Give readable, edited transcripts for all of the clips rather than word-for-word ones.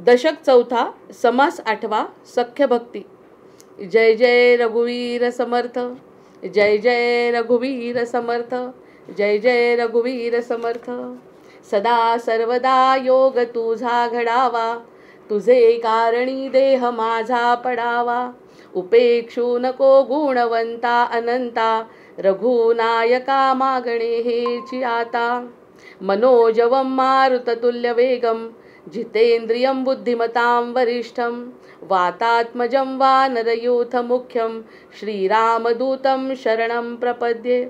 दशक चौथा, समास आठवा, सख्य भक्ती. जय जय रघुवीर समर्थ, जय जय रघुवीर समर्थ, जय जय रघुवीर समर्थ. सदा सर्वदा योग तुझा घडावा, तुझे कारणी देह माझा पडावा. उपेक्षू नको गुणवंता अनंता, रघुनायका मागणे हेची आता. मनोजवं मारुततुल्य वेगं, जितेंद्रियं बुद्धिमतां वरिष्ठं. वातात्मजं वानरयूथ मुख्यं, श्रीरामदूतं शरणं प्रपद्ये.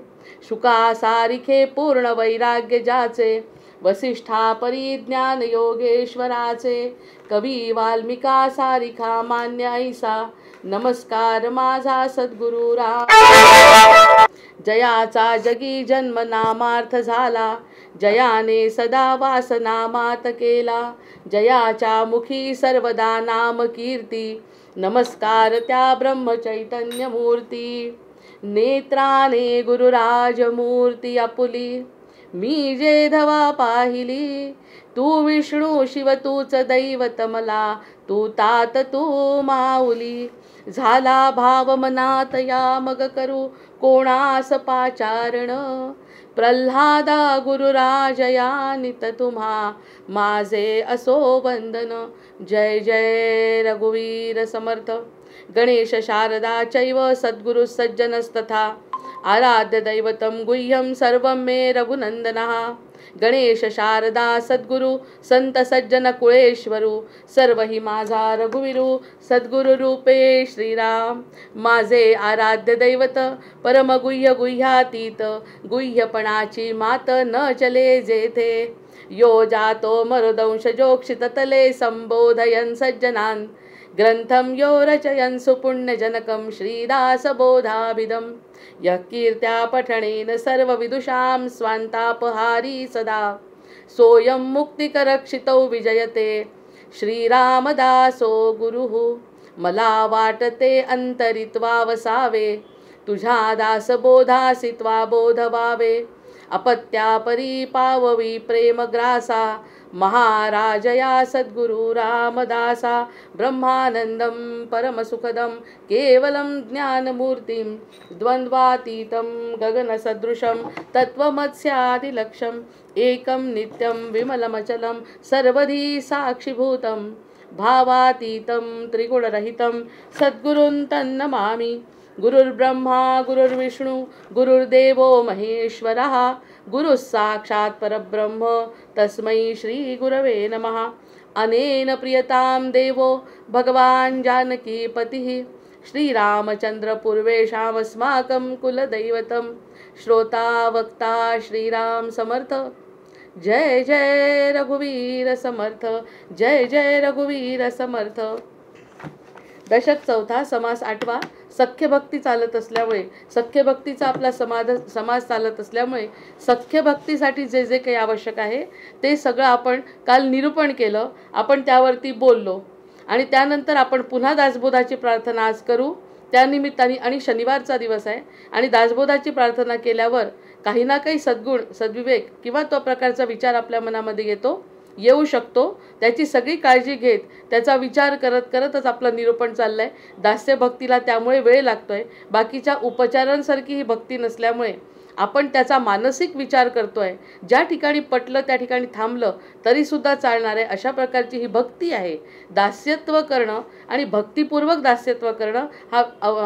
शुकासारिखे पूर्ण वैराग्य जाचे, वसिष्ठा परिज्ञान योगेश्वराचे. कवी वाल्मिका सारिखा मान्य ऐसा, नमस्कार माझा सद्गुरु राम. जयाचा जगी जन्म नामार्थ झाला, जयाने सदा वासनामात केला. जयाच्या मुखी सर्वदा नाम कीर्ती, नमस्कार त्या ब्रह्मचैतन्य मूर्ती. नेत्राने गुरुराज मूर्ती आपुली, मी जे धवा पाहिली. तू विष्णू शिव तूच दैवत मला, तू तात तू माऊली. झाला भाव मनात या मग करू कोणास पाचारण. प्रल्हादा गुरुराजया नित तुम्हा, माझे असो वंदन. जय जय रघुवीर समर्थ. गणेश शारदा चैव सद्गुरु सज्जनस्तथा, आराध्य दैवतं गुह्यं सर्वं मे रघुनंदनः. गणेश शारदा सद्गुरु संत सज्जन कुळेश्वरू, सर्व ही माझा रघुवीरू. सद्गुरु रूपे श्रीराम, माझे आराध्य दैवत. परमगुह्य गुह्यातीत, गुह्यपणाची मात न चले जेथे. यो जातो मरुदंश जोक्षित तले, संबोधयन सज्जनान. ग्रंथम यो रचयन सुपुण्यजनकं, श्रीदासबोधाभिधं. यः कीर्त्या पठणेन सर्वविदुषां, स्वान्तापहारी सदा. सोऽयं मुक्तिकरक्षितौ विजयते, श्रीरामदासो गुरुः. मला वाटते अंतरित्वा वसावे, तुझ्या दासबोधासित्वा बोध व्हावे. अपत्यापरी पाववी प्रेमग्रासा, महाराजया सद्गुरु रामदासा. ब्रह्मानंदं परमसुखदं केवलं ज्ञानमूर्तिं, द्वंद्वातीतं गगनसदृशं तत्त्वमस्यादिलक्ष्यम्. एकं नित्यं विमलमचलं सर्वधी साक्षिभूतं, भावातीतं त्रिगुणरहितं सद्गुरुं तन्नमामि. गुरुर्ब्रह्मा गुरुर्विष्णू गुरुर्देवो महेश्वरः, गुरुः साक्षात् परब्रह्म तस्मै श्री गुरवे नमः. अनेन प्रियतां देवो भगवान् जानकीपतिः, श्रीरामचंद्र पूर्वेषामस्माकं कुलदैवतं. श्रोता वक्ता श्रीराम समर्थ. जय जय रघुवीर समर्थ, जय जय रघुवीर समर्थ. दशक चौथा, समास आठवा, सख्य भक्ती चालत असल्यामुळे, सख्य भक्तीचा आपला समाज चालत असल्यामुळे सख्य भक्तीसाठी जे जे काही आवश्यक आहे ते सगळं आपण काल निरूपण केलं. आपण त्यावरती बोललो आणि त्यानंतर आपण पुन्हा दासबोधाची प्रार्थना आज करू त्यानिमित्ताने. आणि शनिवारचा दिवस आहे आणि दासबोधाची प्रार्थना केल्यावर काही ना काही सद्गुण सद्विवेक किंवा तो प्रकारचा विचार आपल्या मनामध्ये येऊ शकतो. त्याची सगळी काळजी घेत त्याचा विचार करत करतच आपलं निरूपण चाललंय. दास्य भक्तीला त्यामुळे वेळ लागतोय. बाकीच्या उपचारांसारखी ही भक्ती नसल्यामुळे आपण त्याचा मानसिक विचार करतोय. ज्या ठिकाणी पटलं त्या ठिकाणी थांबलं तरी सुद्धा चालणार आहे, अशा प्रकारची ही भक्ती आहे. दास्यत्व करणं आणि भक्तिपूर्वक दास्यत्व करणं हा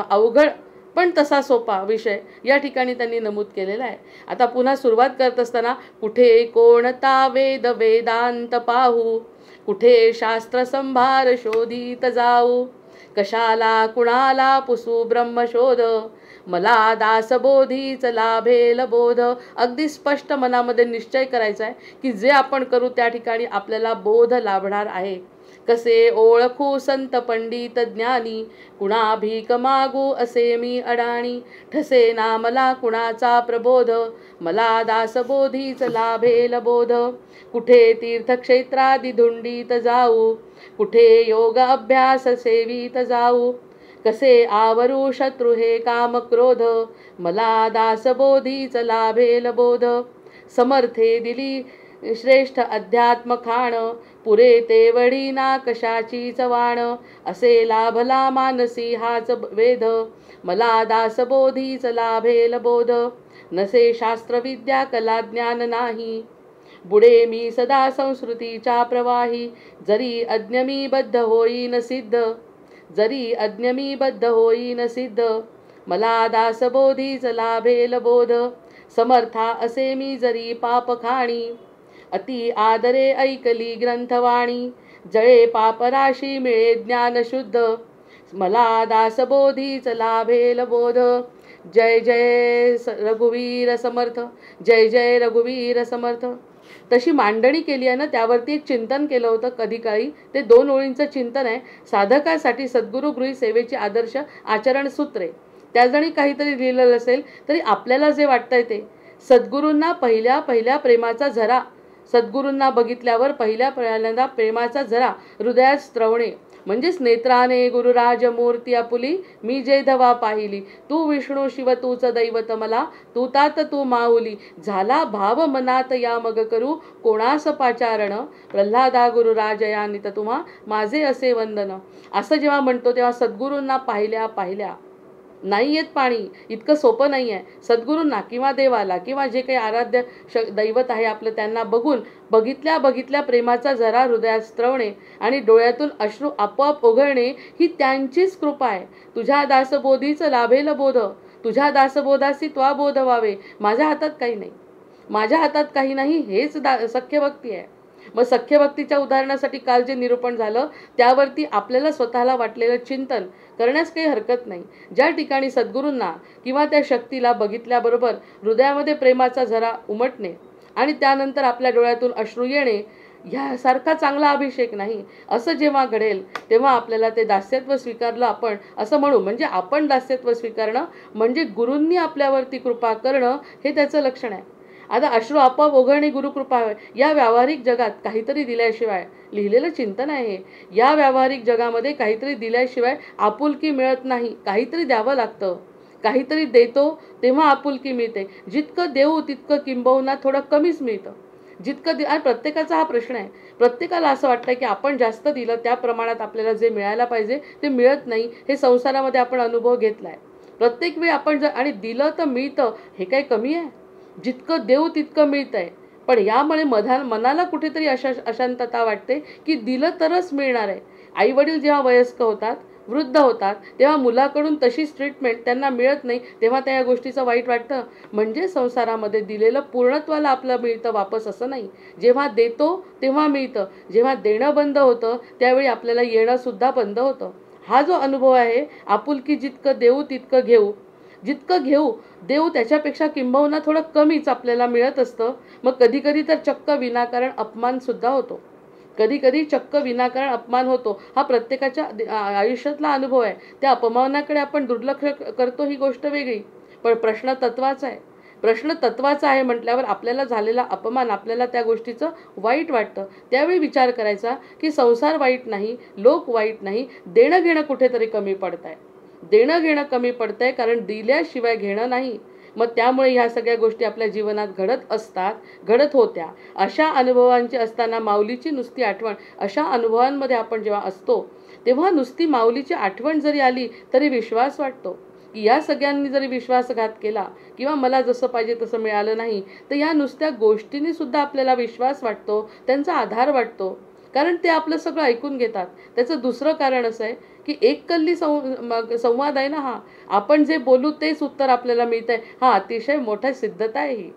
अवघड पण तसा सोपा विषय या ठिकाणी त्यांनी नमूद केलेला आहे. आता पुन्हा सुरुवात करत असताना, कुठे कोणता वेद वेदांत पाहू, कुठे शास्त्र संभार शोधित जाऊ. कशाला कुणाला पुसू ब्रह्मशोध, मला दासबोधीच लाभेल बोध. अगदी स्पष्ट मनामध्ये निश्चय करायचा आहे की जे आपण करू त्या ठिकाणी आपल्याला बोध लाभणार आहे. कसे ओळखू संत पंडित ज्ञानी, कुणा भीक मागू असे मी अडाणी. ठसे ना मला कुणाचा प्रबोध, मला दासबोधीच लाभेल बोध. कुठे तीर्थक्षेत्रादी धुंडीत जाऊ, कुठे योग अभ्यास सेवित जाऊ. कसे आवरू शत्रू हे काम क्रोध, मला दासबोधीच लाभेल बोध. समर्थे दिली श्रेष्ठ अध्यात्म खाण, पुरे ते वडी ना कशाची चवाण, असे लाभला मानसी हाच वेद, मला दासबोधीच लाभेल बोध, नसे शास्त्र विद्या कला ज्ञान नाही, बुडे मी सदा संस्कृतीच्या प्रवाही, जरी अज्ञ मी बद्ध होईन सिद्ध, जरी अज्ञ मी बद्ध होईन सिद्ध, मला दासबोधीच लाभेल बोध, समर्था असे मी जरी पाप खाणी, अति आदरे ऐकली ग्रंथवाणी, जळे पापराशी मिळे ज्ञान शुद्ध, मला दासबोधीच लाभेल बोध. जय जय रघुवीर समर्थ, जय जय रघुवीर समर्थ. तशी मांडणी केली आहे ना, त्यावरती एक चिंतन केलं होतं कधी काळी. ते 2 ओळींचं चिंतन आहे. साधकासाठी सद्गुरु गृही सेवेची आदर्श आचरण सूत्रे. त्या जणी काहीतरी लिहिलेलं असेल तरी आपल्याला जे वाटतंय ते, सद्गुरूंना पहिल्या प्रेमाचा झरा, सद्गुरूंना बघितल्यावर पहिल्यांदा प्रेमाचा झरा हृदयात स्त्रवणे, म्हणजेच नेत्राने गुरुराज मूर्ती आपुली, मी जे धवा पाहिली, तू विष्णू शिव तूच दैवत मला, तू तात तू माऊली, झाला भाव मनात या मग करू कोणास पाचारण, प्रल्हादा गुरुराज या नित तुम्हा माझे असे वंदन. असं जेव्हा म्हणतो तेव्हा सद्गुरूंना पाहिल्या नाही येत पाणी, इतकं सोपं नाही आहे. सद्गुरूंना किंवा देवाला किंवा जे काही आराध्य दैवत आहे आपलं, त्यांना बघितल्या प्रेमाचा जरा हृदयात स्त्रवणे आणि डोळ्यातून अश्रू आपोआप ओघळणे ही त्यांचीच कृपा आहे. तुझ्या दासबोधीच लाभेल बोध, तुझ्या दासबोधासी त्वा बोध व्हावे. माझ्या हातात काही नाही, माझ्या हातात काही नाही, हेच सख्य भक्ती आहे. मग सख्य भक्तीच्या उदाहरणासाठी काल जे निरूपण झालं त्यावरती आपल्याला स्वतःला वाटलेलं चिंतन करण्यास काही हरकत नाही. ज्या ठिकाणी सद्गुरूंना किंवा त्या शक्तीला बघितल्याबरोबर हृदयामध्ये प्रेमाचा झरा उमटणे आणि त्यानंतर आपल्या डोळ्यातून अश्रू येणे, ह्यासारखा चांगला अभिषेक नाही. असं जेव्हा घडेल तेव्हा आपल्याला ते दास्यत्व स्वीकारलं आपण असं म्हणू. म्हणजे आपण दास्यत्व स्वीकारणं म्हणजे गुरूंनी आपल्यावरती कृपा करणं हे त्याचं लक्षण आहे. आता अश्रू आपोआप ओघळणे गुरुकृपा या व्यावहारिक जगात काहीतरी दिल्याशिवाय, लिहिलेलं चिंतन आहे हे, या व्यावहारिक जगामध्ये काहीतरी दिल्याशिवाय आपुलकी मिळत नाही. काहीतरी द्यावं लागतं, काहीतरी देतो तेव्हा आपुलकी मिळते. जितकं देऊ तितकं किंबहुना थोडं कमीच मिळतं. जितकं आणि प्रत्येकाचा हा प्रश्न आहे. प्रत्येकाला असं वाटतं की आपण जास्त दिलं त्या प्रमाणात आपल्याला जे मिळायला पाहिजे ते मिळत नाही. हे संसारामध्ये आपण अनुभव घेतला आहे. प्रत्येक वेळी आपण जर आणि दिलं तर मिळतं, हे काही कमी आहे? जितकं देऊ तितकं मिळतंय. पण यामुळे मनाला कुठेतरी अशांतता वाटते की दिलं तरच मिळणार आहे. आई वडील जेव्हा वयस्क होतात, वृद्ध होतात, तेव्हा मुलाकडून तशीच ट्रीटमेंट त्यांना मिळत नाही, तेव्हा त्या या गोष्टीचं वाईट वाटतं. म्हणजे संसारामध्ये दिलेलं पूर्णत्वाला आपलं मिळतं वापस असं नाही. जेव्हा देतो तेव्हा मिळतं, जेव्हा देणं बंद होतं त्यावेळी आपल्याला येणं सुद्धा बंद होतं. हा जो अनुभव आहे, आपुलकी जितकं देऊ तितकं घेऊ, जितकं घेऊ देऊ त्याच्यापेक्षा किंबहुना थोडं कमीच आपल्याला मिळत असतं. मग कधी कधी तर चक्क विनाकारण अपमान सुद्धा होतो. कधी कधी चक्क विनाकारण अपमान होतो. हा प्रत्येकाच्या आयुष्यातला अनुभव आहे. त्या अपमानाकडे आपण दुर्लक्ष करतो ही गोष्ट वेगळी, पण प्रश्न तत्वाचा आहे. प्रश्न तत्वाचा आहे म्हटल्यावर आपल्याला झालेला अपमान, आपल्याला त्या गोष्टीचं वाईट वाटतं. त्यावेळी विचार करायचा की संसार वाईट नाही, लोक वाईट नाही, देणं घेणं कुठेतरी कमी पडत आहे. देणं घेणं कमी पडतंय कारण दिल्याशिवाय घेणं नाही. मग त्यामुळे ह्या सगळ्या गोष्टी आपल्या जीवनात घडत असतात, घडत होत्या. अशा अनुभवांची असताना माऊलीची नुसती आठवण, अशा अनुभवांमध्ये आपण जेव्हा असतो तेव्हा नुसती माऊलीची आठवण जरी आली तरी विश्वास वाटतो की या सगळ्यांनी जरी विश्वासघात केला किंवा मला जसं पाहिजे तसं मिळालं नाही, तर या नुसत्या गोष्टींनी सुद्धा आपल्याला विश्वास वाटतो, त्यांचा आधार वाटतो. कारण ते आपलं सगळं ऐकून घेतात. त्याचं दुसरं कारण असं आहे की एक कल्ली संवाद आहे ना हा. आपण जे बोलू तेच उत्तर आपल्याला मिळतंय. हा अतिशय मोठा सिद्धता आहे ही.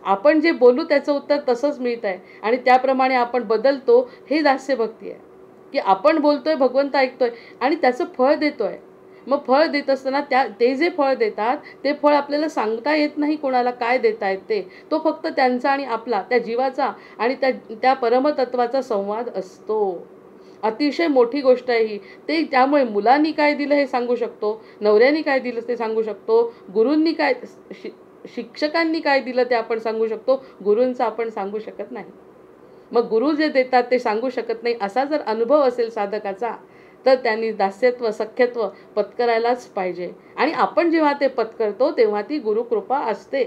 आपण जे बोलू त्याचं उत्तर तसंच मिळत आहे आणि त्याप्रमाणे आपण बदलतो. हे दास्य भक्ती आहे की आपण बोलतोय, भगवंत ऐकतोय आणि त्याचं फळ देतोय. मग फळ देत असताना ते जे फळ देतात ते फळ आपल्याला सांगता येत नाही कोणाला काय देतायत ते. तो फक्त त्यांचा आणि आपला, त्या जीवाचा आणि त्या परमतत्वाचा संवाद असतो. अतिशय मोठी गोष्ट आहे ही. ते त्यामुळे मुलांनी काय दिलं हे सांगू शकतो, नवऱ्यानी काय दिलं ते सांगू शकतो, गुरूंनी काय, शिक्षकांनी काय दिलं ते आपण सांगू शकतो. गुरूंचं आपण सांगू शकत नाही. मग गुरु जे देतात ते सांगू शकत नाही. असा जर अनुभव असेल साधकाचा तर त्यांनी दास्यत्व सख्यत्व पत्करायलाच पाहिजे. आणि आपण जेव्हा ते पत्करतो तेव्हा ती गुरुकृपा असते.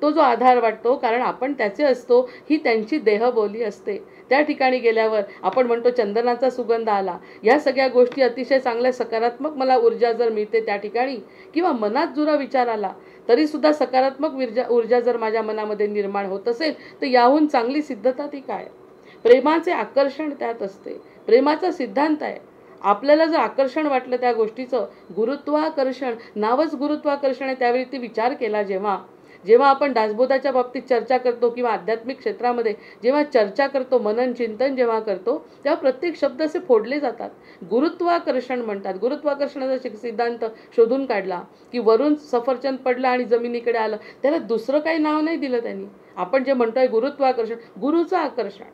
तो जो आधार वाटतो, कारण आपण त्याचे असतो, ही त्यांची देहबोली असते. त्या ठिकाणी गेल्यावर आपण म्हणतो चंदनाचा सुगंध आला. या सगळ्या गोष्टी अतिशय चांगल्या सकारात्मक मला ऊर्जा जर मिळते त्या ठिकाणी, किंवा मनात जुरा विचार आला तरीसुद्धा सकारात्मक ऊर्जा जर माझ्या मनामध्ये निर्माण होत असेल, तर याहून चांगली सिद्धता ती काय? प्रेमाचे आकर्षण त्यात असते. प्रेमाचा सिद्धांत आहे. आपल्याला जर आकर्षण वाटलं त्या गोष्टीचं, गुरुत्वाकर्षण नावच गुरुत्वाकर्षण आहे. त्यावेळी ती विचार केला जेव्हा आपण दासबोधाच्या बाबतीत चर्चा करतो किंवा आध्यात्मिक क्षेत्रामध्ये जेव्हा चर्चा करतो, मनन चिंतन जेव्हा करतो, तेव्हा प्रत्येक शब्द असे फोडले जातात. गुरुत्वाकर्षण म्हणतात. गुरुत्वाकर्षणाचा सिद्धांत शोधून काढला की वरून सफरचंद पडलं आणि जमिनीकडे आलं. त्याला दुसरं काही नाव नाही दिलं त्यांनी. आपण जे म्हणतोय गुरुत्वाकर्षण, गुरुचं आकर्षण.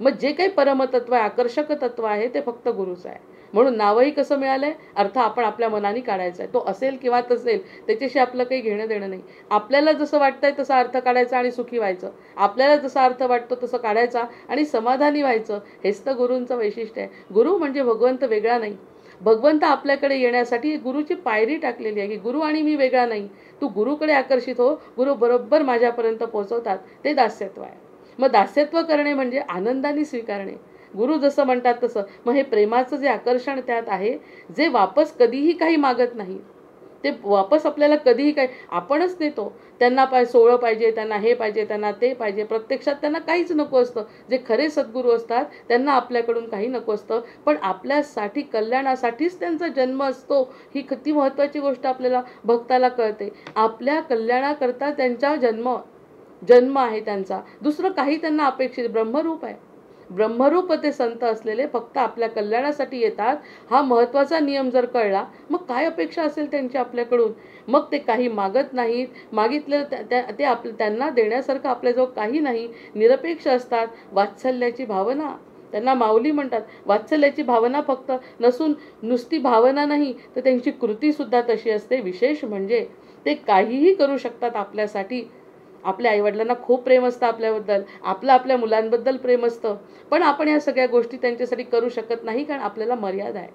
मग जे काही परमतत्व आहे, आकर्षक तत्व आहे, ते फक्त गुरुचं आहे. म्हणून नावही कसं मिळालंय? अर्थ आपण आपल्या मनाने काढायचा आहे. तो असेल किंवा तसेल त्याच्याशी आपलं काही घेणं देणं नाही. आपल्याला जसं वाटतंय तसा अर्थ काढायचा आणि सुखी व्हायचं. आपल्याला जसा अर्थ वाटतो तसं काढायचा आणि समाधानी व्हायचं. हेच तर गुरूंचं वैशिष्ट्य आहे. गुरु म्हणजे भगवंत वेगळा नाही. भगवंत आपल्याकडे येण्यासाठी गुरुची पायरी टाकलेली आहे की गुरु आणि मी वेगळा नाही. तू गुरुकडे आकर्षित हो, गुरु बरोबर माझ्यापर्यंत पोहोचवतात. ते दास्यत्व आहे. मग दास्यत्व करणे म्हणजे आनंदाने स्वीकारणे. गुरु जसं म्हणतात तसं. मग हे प्रेमाचं जे आकर्षण त्यात आहे, जे वापस कधीही काही मागत नाही, ते वापस आपल्याला कधीही काही आपणच देतो. त्यांना सोहळं पाहिजे, त्यांना हे पाहिजे, त्यांना ते पाहिजे. प्रत्यक्षात त्यांना काहीच नको असतं. जे खरे सद्गुरू असतात त्यांना आपल्याकडून काही नको असतं, पण आपल्यासाठी कल्याणासाठीच त्यांचा जन्म असतो. ही किती महत्त्वाची गोष्ट आपल्याला भक्ताला कळते. आपल्या कल्याणाकरता त्यांचा जन्म आहे त्यांचा. दुसरं काही त्यांना अपेक्षित. ब्रह्मरूप आहे. ब्रह्मरूप ते संत असलेले फक्त आपल्या कल्याणासाठी येतात. हा महत्त्वाचा नियम जर कळला, मग काय अपेक्षा असेल त्यांची आपल्याकडून? मग ते काही मागत नाहीत. मागितलं ते त्यांना देण्यासारखं आपल्याजवळ काही नाही. निरपेक्ष असतात. वात्सल्याची भावना, त्यांना माऊली म्हणतात. वात्सल्याची भावना फक्त नसून नुसती भावना नाही, तर त्यांची कृतीसुद्धा तशी असते. विशेष म्हणजे ते काहीही करू शकतात आपल्यासाठी. आपल्या आईवडिलांना खूप प्रेम असतं आपल्याबद्दल, आपल्या मुलांबद्दल प्रेम असतं, पण आपण या सगळ्या गोष्टी त्यांच्यासाठी करू शकत नाही, कारण आपल्याला मर्यादा आहे.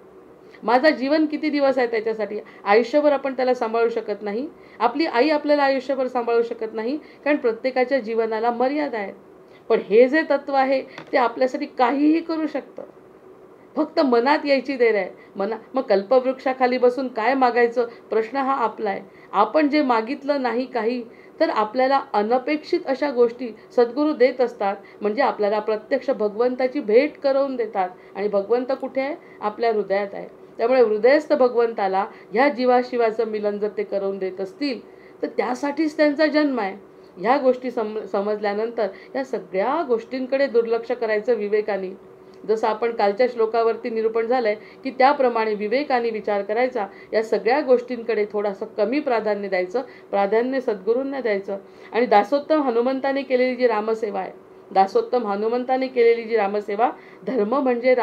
माझा जीवन किती दिवस आहे त्याच्यासाठी. आयुष्यभर आपण त्याला सांभाळू शकत नाही. आपली आई आपल्याला आयुष्यभर सांभाळू शकत नाही, कारण प्रत्येकाच्या जीवनाला मर्यादा आहे. पण हे जे तत्व आहे ते आपल्यासाठी काहीही करू शकतं. फक्त मनात यायची देर आहे. मग कल्पवृक्षाखाली बसून काय मागायचं, प्रश्न हा आपला आहे. आपण जे मागितलं नाही काही, तर आपल्याला अनपेक्षित अशा गोष्टी सद्गुरू देत असतात. म्हणजे आपल्याला प्रत्यक्ष भगवंताची भेट करून देतात. आणि भगवंत कुठे आहे? आपल्या हृदयात आहे. त्यामुळे हृदयस्थ भगवंताला ह्या जीवाशिवाचं मिलन जर ते करून देत असतील, तर त्यासाठीच त्यांचा जन्म आहे. ह्या गोष्टी समजल्यानंतर या सगळ्या गोष्टींकडे दुर्लक्ष करायचं विवेकाने. जसं आपण कालच्या श्लोकावरती निरूपण झालंय की त्याप्रमाणे विवेकाने विचार करायचा. या सगळ्या गोष्टींकडे थोडासा कमी प्राधान्य द्यायचं. प्राधान्य सद्गुरूंना द्यायचं. आणि दासोत्तम हनुमंताने केलेली जी रामसेवा आहे, दासोत्तम हनुमंताने केलेली जी रामसेवा, धर्म म्हणजे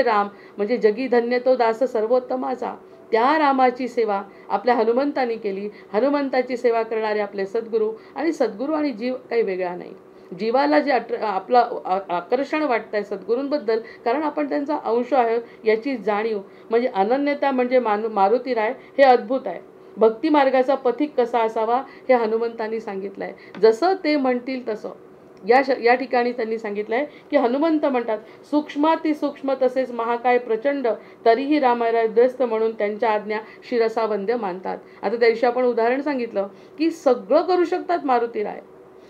राम म्हणजे जगी धन्य तो दास सर्वोत्तमाचा. त्या रामाची सेवा आपल्या हनुमंताने केली. हनुमंताची सेवा करणारे आपले सद्गुरू. आणि सद्गुरू आणि जीव काही वेगळा नाही. जीवाला जे आपलं आकर्षण वाटतंय सद्गुरूंबद्दल, कारण आपण त्यांचा अंश आहे याची जाणीव, म्हणजे अनन्यता म्हणजे मारुतीराय हे अद्भुत आहे. भक्ती मार्गाचा पथिक कसा असावा हे हनुमंतांनी सांगितलंय. जसं ते म्हणतील तसं या ठिकाणी त्यांनी सांगितलंय की हनुमंत म्हणतात, सूक्ष्मातिसूक्ष्म तसेच महाकाय प्रचंड, तरीही रामायण व्यस्त म्हणून त्यांच्या आज्ञा शिरसावंद्य मानतात. आता त्या दिवशी आपण उदाहरण सांगितलं की सगळं करू शकतात मारुतीराय.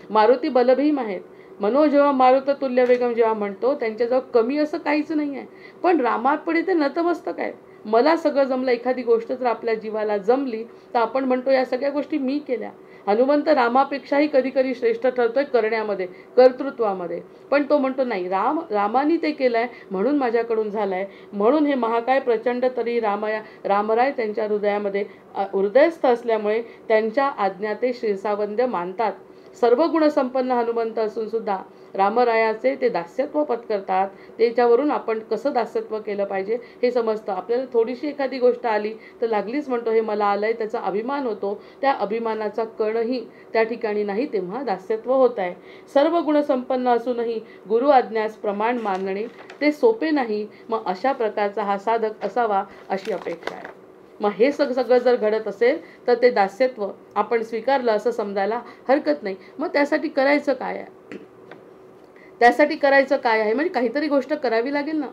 मारुती बलभीम आहेत. जेव्हा मारुत तुल्य वेगम जेव्हा म्हणतो, त्यांच्याजवळ कमी असं काहीच नाही आहे. पण रामापुढे ते नतमस्तक आहेत. मला सगळं जमलं. एखादी गोष्ट जर आपल्या जीवाला जमली तर आपण म्हणतो या सगळ्या गोष्टी मी केल्या. हनुमंत रामापेक्षाही कधी कधी श्रेष्ठ ठरतोय करण्यामध्ये, कर्तृत्वामध्ये. पण तो म्हणतो नाही, रामानी ते केलंय म्हणून माझ्याकडून झालंय. म्हणून हे महाकाय प्रचंड तरी रामराय त्यांच्या हृदयामध्ये हृदयस्थ असल्यामुळे त्यांच्या आज्ञा ते शिरसावंद्य मानतात. सर्व गुणसंपन्न हनुमंत असून सुद्धा रामरायाचे ते दास्यत्व पत्करतात. त्याच्यावरून आपण कसं दास्यत्व केलं पाहिजे हे समजतं. आपल्याला थोडीशी एखादी गोष्ट आली तर लागलीच म्हणतो हे मला आलंय, त्याचा अभिमान होतो. त्या अभिमानाचा कणही त्या ठिकाणी नाही, तेव्हा दास्यत्व होत आहे. सर्व गुणसंपन्न असूनही गुरु आज्ञास प्रमाण मानणे ते सोपे नाही. मग अशा प्रकारचा हा साधक असावा अशी अपेक्षा आहे. मग हे सगळं जर घडत असेल तर ते दास्यत्व आपण स्वीकारलं असं समजायला हरकत नाही. मग त्यासाठी करायचं काय आहे? त्यासाठी करायचं काय आहे म्हणजे काहीतरी गोष्ट करावी लागेल ना.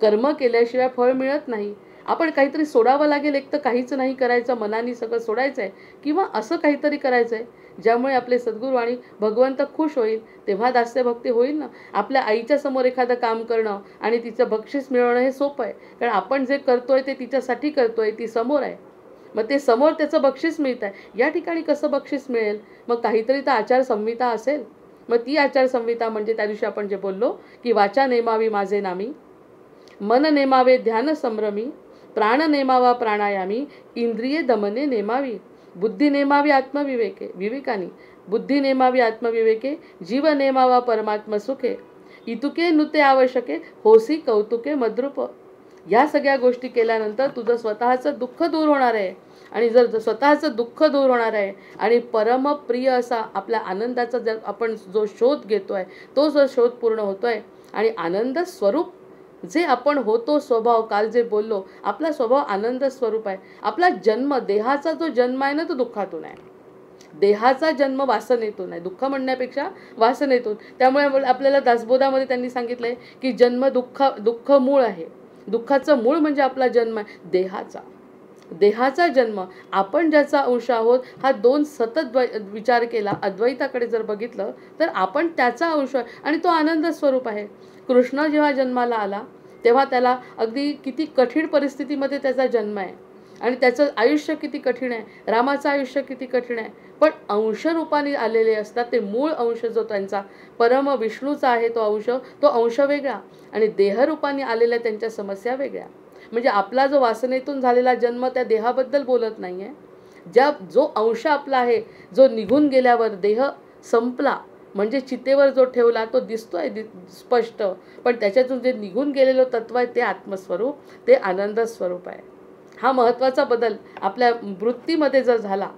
कर्म केल्याशिवाय फळ मिळत नाही. आपण काहीतरी सोडावं लागेल. एक तर काहीच नाही करायचं, मनाने सगळं सोडायचं आहे, किंवा असं काहीतरी करायचं आहे ज्यामुळे आपले सद्गुरू आणि भगवंत खुश होईल. तेव्हा दास्यभक्ती होईल ना. आपल्या आईच्या समोर एखादं काम करणं आणि तिचं बक्षीस मिळवणं हे सोपं आहे, कारण आपण जे करतोय ते तिच्यासाठी करतोय, ती समोर आहे. मग ते समोर त्याचं बक्षीस मिळत आहे. या ठिकाणी कसं बक्षीस मिळेल? मग काहीतरी तर आचारसंहिता असेल. मग ती आचारसंहिता म्हणजे त्या दिवशी आपण जे बोललो की वाचा नेमावी माझे नामी, मन नेमावे ध्यान संभ्रमी, प्राण नेमावा प्राणायामी, इंद्रिये दमने नेमावी, बुद्धी नेमावी आत्मविवेके विवेकानी, बुद्धी नेमावी आत्मविवेके, जीव नेमावा परमात्म सुखे, इतुके नुते आवश्यके, होसी कौतुके मद्रूप. या सगळ्या गोष्टी केल्यानंतर तुझं स्वतःचं दुःख दूर होणार आहे. आणि जर स्वतःचं दुःख दूर होणार आहे आणि परमप्रिय असा आपल्या आनंदाचा जर आपण जो शोध घेतोय, तो जर शोध पूर्ण होतोय आणि आनंद स्वरूप जे आपण होतो स्वभाव, काल जे बोललो, आपला स्वभाव आनंद स्वरूप आहे. आपला जन्म, देहाचा जो जन्म आहे ना, तो दुःखातून आहे. देहाचा जन्म वासनेतून आहे, दुःख म्हणण्यापेक्षा वासनेतून. त्यामुळे आपल्याला दासबोधामध्ये त्यांनी सांगितलंय की जन्म दुःख मूळ आहे. दुःखाचं मूळ म्हणजे आपला जन्म आहे देहाचा जन्म. आपण ज्याचा अंश आहोत हा दोन सतत विचार केला, अद्वैताकडे जर बघितलं तर आपण त्याचा अंश आहे आणि तो आनंद स्वरूप आहे. कृष्ण जेव्हा जन्माला आला तेव्हा त्याला अगदी किती कठीण परिस्थितीमध्ये त्याचा जन्म आहे आणि त्याचं आयुष्य किती कठीण आहे, रामाचं आयुष्य किती कठीण आहे. पण अंशरूपाने आलेले असतात ते मूळ अंश जो त्यांचा परम विष्णूचा आहे तो अंश वेगळा आणि देहरूपाने आलेल्या त्यांच्या समस्या वेगळ्या. म्हणजे आपला जो वासनेतून झालेला जन्म त्या देहाबद्दल बोलत नाही आहे. जो अंश आपला आहे, जो निघून गेल्यावर देह संपला म्हणजे चितेवर जो ठेवला तो दिसतोय स्पष्ट, पण त्याच्यातून जे निघून गेलेलं तत्व आहे ते आत्मस्वरूप, ते आनंद स्वरूप आहे. हा महत्त्वाचा बदल आपल्या वृत्तीमध्ये जर झाला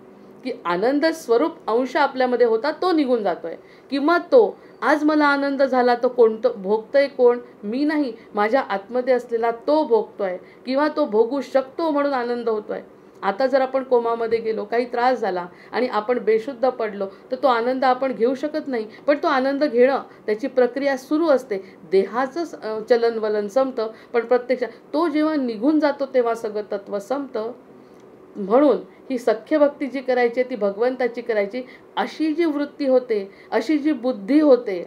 की आनंद स्वरूप अंश आपल्यामध्ये होता तो निघून जातोय, किंवा तो आज मला आनंद झाला तो कोणतं भोगतोय? कोण? मी नाही, माझ्या आतमध्ये असलेला तो भोगतोय किंवा तो भोगू शकतो म्हणून आनंद होतोय. आता जर आपण कोमामध्ये गेलो, काही त्रास झाला आणि आपण बेशुद्ध पडलो तर तो आपण घेऊ शकत नाही. पण तो आनंद घेणं त्याची प्रक्रिया सुरू असते. देहाचं चलनवलन संपतं, पण प्रत्यक्षात तो जेव्हा निघून जातो तेव्हा सगळं तत्व संपतं. म्हणून ही सख्य भक्ती जी करायची ती भगवंताची करायची, अशी जी वृत्ती होते, अशी जी बुद्धी होते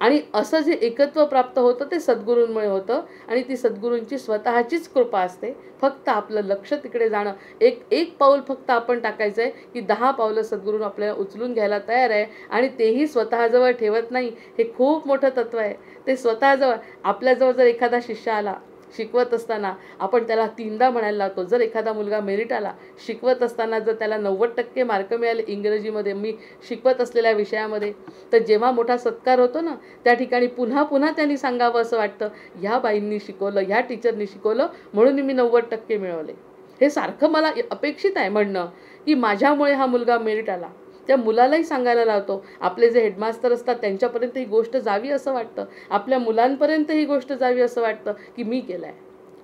आणि असं जे एकत्व प्राप्त होतं ते सद्गुरूंमुळे होतं आणि ती सद्गुरूंची स्वतःचीच कृपा असते. फक्त आपलं लक्ष तिकडे जाणं, एक पाऊल फक्त आपण टाकायचं आहे की 10 पावलं सद्गुरू आपल्याला उचलून घ्यायला तयार आहे आणि तेही स्वतःजवळ ठेवत नाही. हे खूप मोठं तत्व आहे. ते स्वतःजवळ, आपल्याजवळ जर एखादा शिष्य आला शिकवत असताना आपण त्याला 3दा म्हणायला लावतो. जर एखादा मुलगा मेरिट आला शिकवत असताना, जर त्याला 90% मार्क मिळाले इंग्रजीमध्ये मी शिकवत असलेल्या विषयामध्ये, तर जेव्हा मोठा सत्कार होतो ना त्या ठिकाणी पुन्हा पुन्हा त्यांनी सांगावं असं वाटतं, ह्या बाईंनी शिकवलं, ह्या टीचरनी शिकवलं म्हणून मी 90% मिळवले. हे सारखं मला अपेक्षित आहे म्हणणं की माझ्यामुळे हा मुलगा मेरिट आला. त्या मुलालाही सांगायला लावतो. आपले जे हेडमास्टर असतात त्यांच्यापर्यंत ही गोष्ट जावी असं वाटतं, आपल्या मुलांपर्यंत ही गोष्ट जावी असं वाटतं की मी केलं आहे,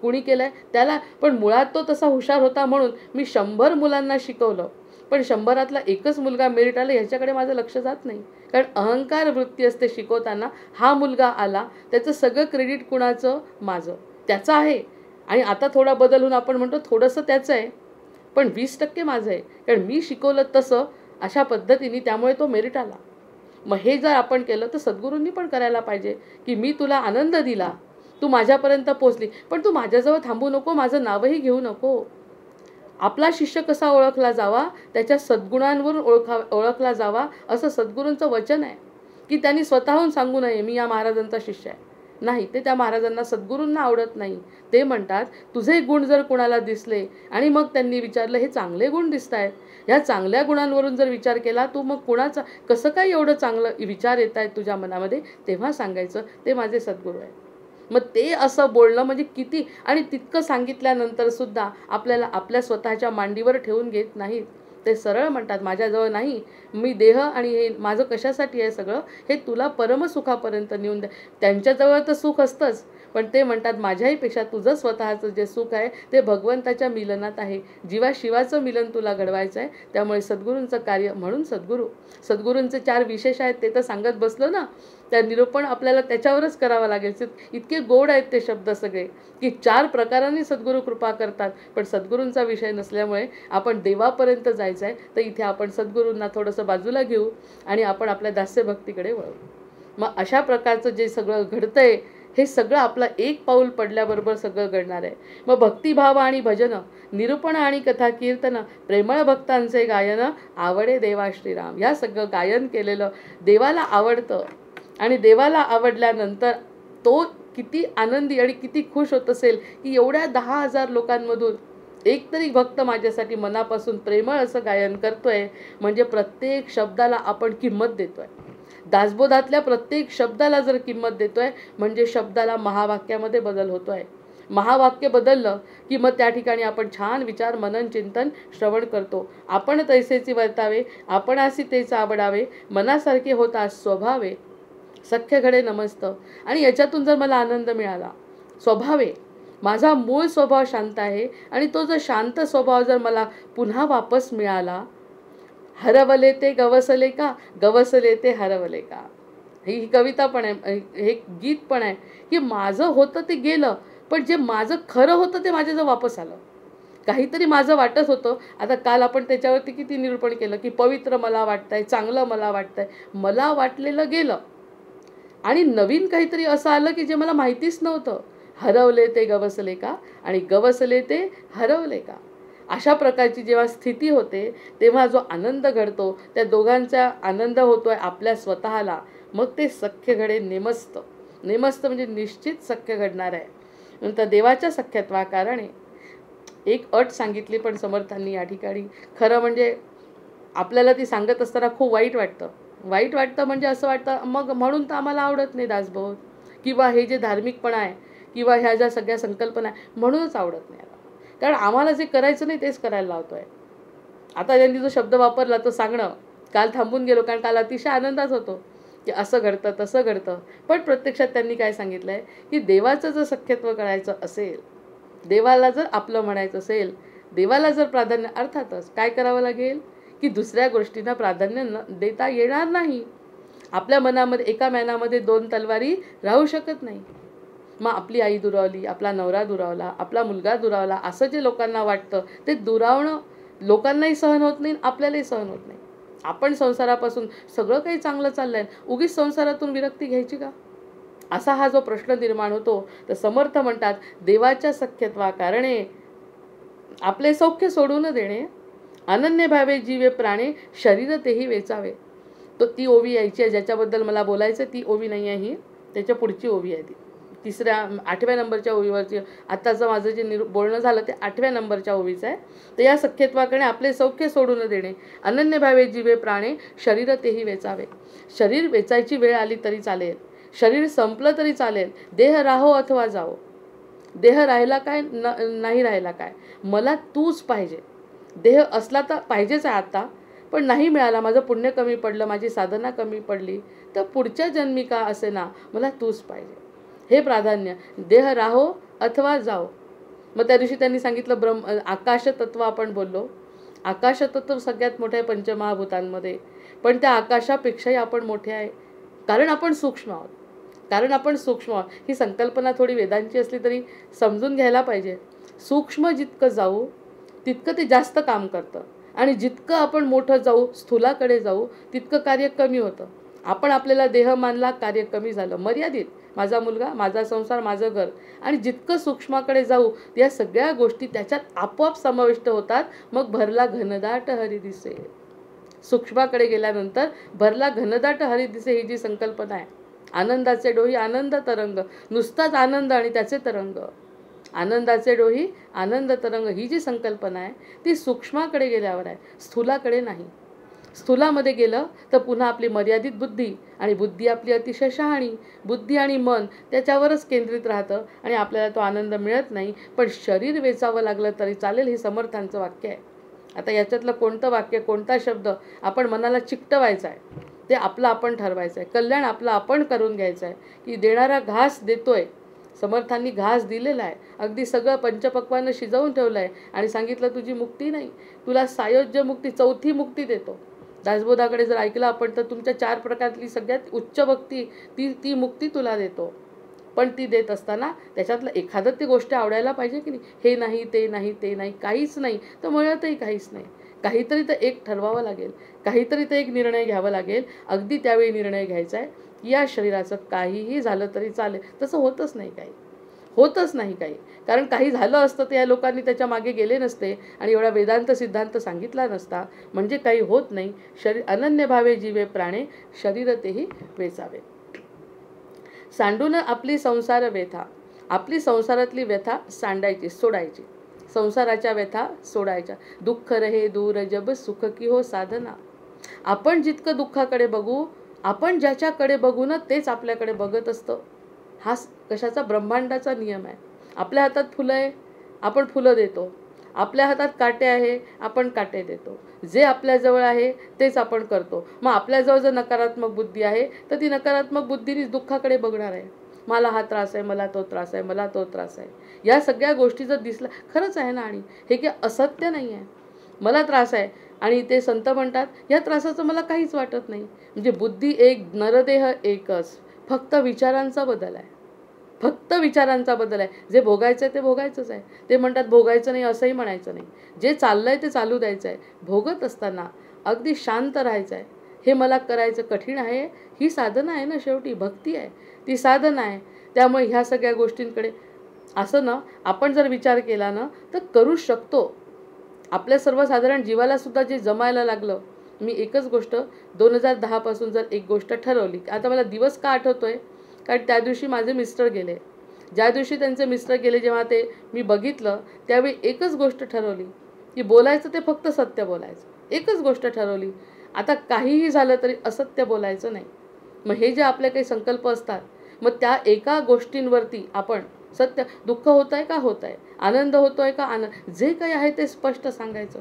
कुणी केलं आहे त्याला. पण मुळात तो तसा हुशार होता म्हणून मी 100 मुलांना शिकवलं, पण 100रातला एकच मुलगा मेरिट आला ह्याच्याकडे माझं लक्ष जात नाही. कारण अहंकार वृत्ती असते शिकवताना. हा मुलगा आला, त्याचं सगळं क्रेडिट कुणाचं? माझं, त्याचं आहे. आणि आता थोडा बदल होऊन आपण म्हणतो थोडंसं त्याचं आहे, पण 20% माझं आहे, कारण मी शिकवलं तसं अशा पद्धतीने, त्यामुळे तो मेरिट आला. मग हे जर आपण केलं तर सद्गुरूंनी पण करायला पाहिजे की मी तुला आनंद दिला, तू माझ्यापर्यंत पोचली, पण तू माझ्याजवळ थांबू नको, माझं नावही घेऊ नको. आपला शिष्य कसा ओळखला जावा, त्याच्या सद्गुणांवरून ओळखला जावा असं सद्गुरूंचं वचन आहे. की त्यांनी स्वतःहून सांगू नये मी या महाराजांचा शिष्य आहे. नाही, ते त्या महाराजांना सद्गुरूंना आवडत नाही. ते म्हणतात तुझे गुण जर कुणाला दिसले आणि मग त्यांनी विचारलं हे चांगले गुण दिसत आहेत, ह्या चांगल्या गुणांवरून जर विचार केला तू मग कुणाचा कसं काय एवढं चांगलं विचार येत आहेत तुझ्या मनामध्ये, तेव्हा सांगायचं ते माझे सद्गुरू आहेत. मग ते असं बोलणं म्हणजे किती, आणि तितकं सांगितल्यानंतर सुद्धा आपल्याला आपल्या स्वतःच्या मांडीवर ठेवून घेत नाहीत. ते सरळ म्हणतात माझ्याजवळ नाही, मी देह आणि हे माझं कशासाठी आहे सगळं, हे तुला परमसुखापर्यंत नेऊन द्या. त्यांच्याजवळ तर सुख असतंच, पण ते म्हणतात माझ्याहीपेक्षा तुझं स्वतःचं जे सुख आहे ते भगवंताच्या मिलनात आहे. जीवाशिवाचं मिलन तुला घडवायचं आहे. त्यामुळे सद्गुरूंचं कार्य म्हणून सद्गुरूंचे 4 विशेष आहेत ते तर सांगत बसलो ना, त्या निरूपण आपल्याला त्याच्यावरच करावं लागेल. इतके गोड आहेत ते शब्द सगळे की 4 प्रकारांनी सद्गुरू कृपा करतात. पण सद्गुरूंचा विषय नसल्यामुळे आपण देवापर्यंत जायचं आहे, तर इथे आपण सद्गुरूंना थोडंसं बाजूला घेऊ आणि आपण आपल्या दास्यभक्तीकडे वळू. मग अशा प्रकारचं जे सगळं घडतंय हे सगळं आपलं एक पाऊल पडल्याबरोबर सगळं घडणार आहे. मग भक्तिभाव आणि भजन, निरूपण आणि कथा कीर्तन, प्रेमळ भक्तांचे गायन, आवडे देवा श्रीराम, या सगळं गायन केलेलं देवाला आवडतं. आणि देवाला आवडल्यानंतर तो किती आनंदी आणि किती खुश होत असेल की एवढ्या 10,000 लोकांमधून एक तरी भक्त माझ्यासाठी मनापासून प्रेमळ असं गायन करतोय. म्हणजे प्रत्येक शब्दाला आपण किंमत देतोय. दासबोधातल्या प्रत्येक शब्दाला जर किंमत देतोय म्हणजे शब्दाला महावाक्यामध्ये बदल होतोय. महावाक्य बदललं की मग त्या ठिकाणी आपण छान विचार मनन चिंतन श्रवण करतो. आपण तैसेचे वर्तावे, आपणासी तेच आवडावे, मनासारखे होता स्वभावे, सख्य घडे नमस्त. आणि याच्यातून जर मला आनंद मिळाला, स्वभावे, माझा मूळ स्वभाव शांत आहे आणि तो जर शांत स्वभाव जर मला पुन्हा वापस मिळाला, हरवले ते गवसले का, गवसले ते हरवले का. ही कविता पण आहे, हे गीत पण आहे की माझं होतं ते गेलं, पण जे माझं खरं होतं ते माझ्याजवळ वापस आलं. काहीतरी माझं वाटत होतं. आता काल आपण त्याच्यावरती किती निरूपण केलं की पवित्र मला वाटतंय, चांगलं मला वाटतंय, मला वाटलेलं गेलं आणि नवीन काहीतरी असं आलं की जे मला माहितीच नव्हतं. हरवले ते गवसले का आणि गवसले ते हरवले का. अशा प्रकारची जेव्हा स्थिती होते तेव्हा जो आनंद घडतो, त्या दोघांचा आनंद होतोय आपल्या स्वतःला. मग ते सख्य घडे नेमस्त. नेमस्त म्हणजे निश्चित सख्य घडणार आहे. नंतर देवाच्या सख्यत्वाकारणे एक अट सांगितली पण समर्थांनी या ठिकाणी. खरं म्हणजे आपल्याला ती सांगत असताना खूप वाईट वाटतं म्हणजे असं वाटतं मग म्हणून तर आम्हाला आवडत नाही दासबोध, किंवा हे जे धार्मिकपणा आहे किंवा ह्या ज्या सगळ्या संकल्पना आहे म्हणूनच आवडत नाही. कारण आम्हाला जे करायचं नाही तेच करायला लावतोय. आता त्यांनी जो शब्द वापरला तो सांगणं, काल थांबून गेलो कारण काल अतिशय आनंदात होतो की असं घडतं तसं घडतं. पण प्रत्यक्षात त्यांनी काय सांगितलं आहे की देवाचं जर सख्यत्व करायचं असेल, देवाला जर आपलं म्हणायचं असेल, देवाला जर प्राधान्य, अर्थातच काय करावं लागेल की दुसऱ्या गोष्टींना प्राधान्य न देता येणार नाही. आपल्या मनामध्ये, एका मनामध्ये 2 तलवारी राहू शकत नाही. मग आपली आई दुरावली, आपला नवरा दुरावला, आपला मुलगा दुरावला, असं जे लोकांना वाटतं ते दुरावणं लोकांनाही सहन होत नाही, आपल्यालाही सहन होत नाही. आपण संसारापासून सगळं काही चांगलं चाललंय, उगीच संसारातून विरक्ती घ्यायची का, असा हा जो प्रश्न निर्माण होतो. तर समर्थ म्हणतात देवाच्या सख्यत्वाकारणे आपले सौख्य सोडून देणे, अनन्य भावे जीवे प्राणे, शरीर तेही वेचावे. तो ती ओवी यायची आहे ज्याच्याबद्दल मला बोलायचं. ती ओवी नाही आहे ही, त्याच्या पुढची ओवी आहे ती. 8व्या नंबरच्या ओवीवरची आत्ताचं माझं जे बोलणं झालं ते 8व्या नंबरच्या ओवीचं आहे. तर या सख्यत्वाकडे आपले सौख्य सोडून देणे, अनन्य भावे जीवे प्राणे, शरीर तेही वेचावे. शरीर वेचायची वेळ आली तरी चालेल, शरीर संपलं तरी चालेल, देह राहो अथवा जाओ. देह राहिला काय नाही राहिला काय, मला तूच पाहिजे. देह असला तर पाहिजेच आहे आता, पण नाही मिळाला, माझं पुण्य कमी पडलं, माझी साधना कमी पडली, तर पुढच्या जन्मी का असे ना मला तूच पाहिजे, हे प्राधान्य. देह राहो अथवा जाओ. मग त्या दिवशी त्यांनी सांगितलं आकाशतत्व आपण बोललो. आकाशतत्व सगळ्यात मोठे आहे पंचमहाभूतांमध्ये, पण त्या आकाशापेक्षाही आपण मोठे आहे कारण आपण सूक्ष्म आहोत. ही संकल्पना थोडी वेदांची असली तरी समजून घ्यायला पाहिजे. सूक्ष्म जितकं जाऊ तितकं ते जास्त काम करतं आणि जितकं आपण मोठं जाऊ, स्थूलाकडे जाऊ, तितकं कार्य कमी होतं. आपण आपल्याला देह मानला, कार्य कमी झालं, मर्यादित, माझा मुलगा, माझा संसार, माझं घर. आणि जितकं सूक्ष्माकडे जाऊ या सगळ्या गोष्टी त्याच्यात आपोआप समाविष्ट होतात. मग भरला घनदाट हरी दिसे. सूक्ष्माकडे गेल्यानंतर भरला घनदाट हरी दिसे ही जी संकल्पना आहे, आनंदाचे डोही आनंद तरंग, नुसताच आनंद आणि त्याचे तरंग, आनंदाचे डोही आनंद तरंग, ही जी संकल्पना आहे ती सूक्ष्माकडे गेल्यावर आहे, स्थूलाकडे नाही. स्थूलामध्ये गेलं तर पुन्हा आपली मर्यादित बुद्धी, आणि बुद्धी आपली अतिशय शहाणी, बुद्धी आणि मन त्याच्यावरच केंद्रित राहतं आणि आपल्याला तो आनंद मिळत नाही. पण शरीर वेचावं लागलं तरी चालेल, हे समर्थांचं वाक्य आहे. आता याच्यातलं कोणतं वाक्य, कोणता शब्द आपण मनाला चिकटवायचा आहे ते आपलं आपण ठरवायचं आहे. कल्याण आपलं आपण करून घ्यायचं आहे की देणारा घास देतोय, समर्थांनी घास दिलेला आहे, अगदी सगळं पंचपक्वान्न शिजवून ठेवलं आहे आणि सांगितलं तुझी मुक्ती नाही, तुला सायोज्य मुक्ती, चौथी मुक्ती देतो. दासबोधाकडे जर ऐकलं आपण तर तुमच्या 4 प्रकारातली सगळ्यात उच्च भक्ती ती मुक्ती तुला देतो. पण ती देत असताना त्याच्यातलं एखादं ती गोष्ट आवडायला पाहिजे की नाही. हे नाही, ते नाही, ते नाही, काहीच नाही तर मुळातही काहीच नाही. काहीतरी तर एक ठरवावं लागेल, काहीतरी तर एक निर्णय घ्यावा लागेल. अगदी त्यावेळी निर्णय घ्यायचा आहे, या शरीराचं काहीही झालं तरी चालेल. तसं होतच नाही काही, होतच नाही काही. कारण काही झालं असतं तर या लोकांनी त्याच्या मागे गेले नसते आणि एवढा वेदांत सिद्धांत सांगितला नसता. म्हणजे काही होत नाही. शरीर अनन्य भावे जीवे प्राणे, शरीर तेही वेचावे. सांडून आपली संसार व्यथा, आपली संसारातली व्यथा सांडायची, सोडायची. संसाराच्या व्यथा सोडायच्या. दुःख रहे दूर जब सुख की हो साधना. आपण जितकं दुःखाकडे बघू, आपण ज्याच्याकडे बघू ना तेच आपल्याकडे बघत असतं. हा कशाचा? ब्रह्मांडाचा नियम आहे. आपल्या हातात फुलं आहे, आपण फुलं देतो. आपल्या हातात काटे आहे, आपण काटे देतो. जे आपल्याजवळ आहे तेच आपण करतो. मग आपल्याजवळ जर नकारात्मक बुद्धी आहे तर ती नकारात्मक बुद्धीनेच दुःखाकडे बघणार आहे. मला हा त्रास आहे, मला तो त्रास आहे, मला तो त्रास आहे. या सगळ्या गोष्टी जर दिसल्या, खरंच आहे ना, आणि हे की असत्य नाही आहे. मला त्रास आहे आणि ते संत म्हणतात या त्रासाचं मला काहीच वाटत नाही. म्हणजे बुद्धी एक, नरदेह एकच, फक्त विचारांचा बदल आहे. फक्त विचारांचा बदल आहे. जे भोगायचं आहे ते भोगायचंच आहे. ते म्हणतात भोगायचं नाही असंही म्हणायचं नाही. जे चाललं आहे ते चालू द्यायचं आहे. भोगत असताना अगदी शांत राहायचं आहे. हे मला करायचं कठीण आहे, ही साधना आहे ना, शेवटी भक्ती आहे, ती साधना आहे. त्यामुळे ह्या सगळ्या गोष्टींकडे असं ना आपण जर विचार केला ना तर करू शकतो. आपल्या सर्वसाधारण जीवाला सुद्धा जे जमायला लागलं. मी एकच गोष्ट 2010 पासून जर एक गोष्ट ठरवली, आता मला दिवस का आठवतोय, कारण त्या दिवशी माझे मिस्टर गेले. ज्या दिवशी त्यांचे मिस्टर गेले, जेव्हा ते मी बघितलं त्यावेळी एकच गोष्ट ठरवली की बोलायचं ते फक्त सत्य बोलायचं. एकच गोष्ट ठरवली, आता काहीही झालं तरी असत्य बोलायचं नाही. मग हे जे आपले काही संकल्प असतात, मग त्या एका गोष्टींवरती आपण सत्य, दुःख होत आहे का होत आहे, आनंद होतोय का आनंद, जे काही आहे ते स्पष्ट सांगायचं.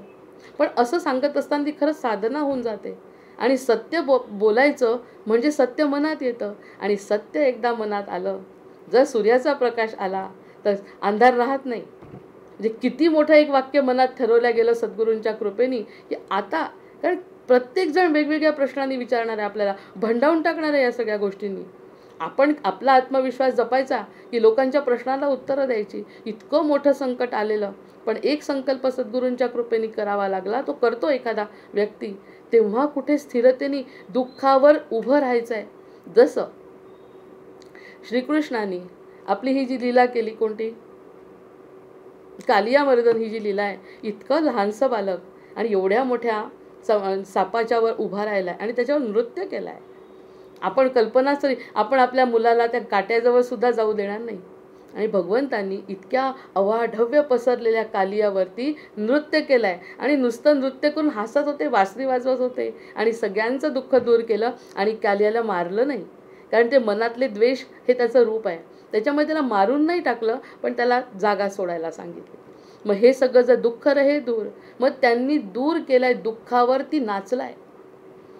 पण असं सांगत असताना ती खरंच साधना होऊन जाते. आणि सत्य बोलायचं म्हणजे सत्य मनात येतं. आणि सत्य एकदा मनात आलं, जर सूर्याचा प्रकाश आला तर अंधार राहत नाही. म्हणजे किती मोठं एक वाक्य मनात ठरवलं गेलं सद्गुरूंच्या कृपेने की आता, कारण प्रत्येकजण वेगवेगळ्या प्रश्नांनी विचारणार आहे, आपल्याला भंडावून टाकणार आहे या सगळ्या गोष्टींनी. आपण आपला आत्मविश्वास जपायचा की लोकांच्या प्रश्नांना उत्तरं द्यायची. इतकं मोठं संकट आलेलं, पण एक संकल्प सद्गुरूंच्या कृपेने करावा लागला, तो करतो एखादा व्यक्ती, तेव्हा कुठे स्थिरतेने दुःखावर उभं राहायचं आहे. जसं श्रीकृष्णाने आपली ही जी लीला केली, कोणती कालियामर्दन ही जी लीला आहे, इतकं लहानसं बालक आणि एवढ्या मोठ्या सापाच्यावर उभा राहिला आहे आणि त्याच्यावर नृत्य केलं आहे. आपण कल्पनाच तरी, आपण आपल्या मुलाला त्या काट्याजवळ सुद्धा जाऊ देणार नाही. आणि भगवंतांनी इतक्या अवाढव्य पसरलेल्या कालियावरती नृत्य केलं आहे आणि नुसतं नृत्य करून हसत होते, बासरी वाजवत होते आणि सगळ्यांचं दुःख दूर केलं. आणि कालियाला मारलं नाही, कारण ते मनातले द्वेष हे त्याचं रूप आहे. त्याच्यामुळे त्याला मारून नाही टाकलं, पण त्याला जागा सोडायला सांगितली. मग हे सगळं जर दुःख रहे दूर, मग त्यांनी दूर केलंय, दुःखावरती नाचलाय.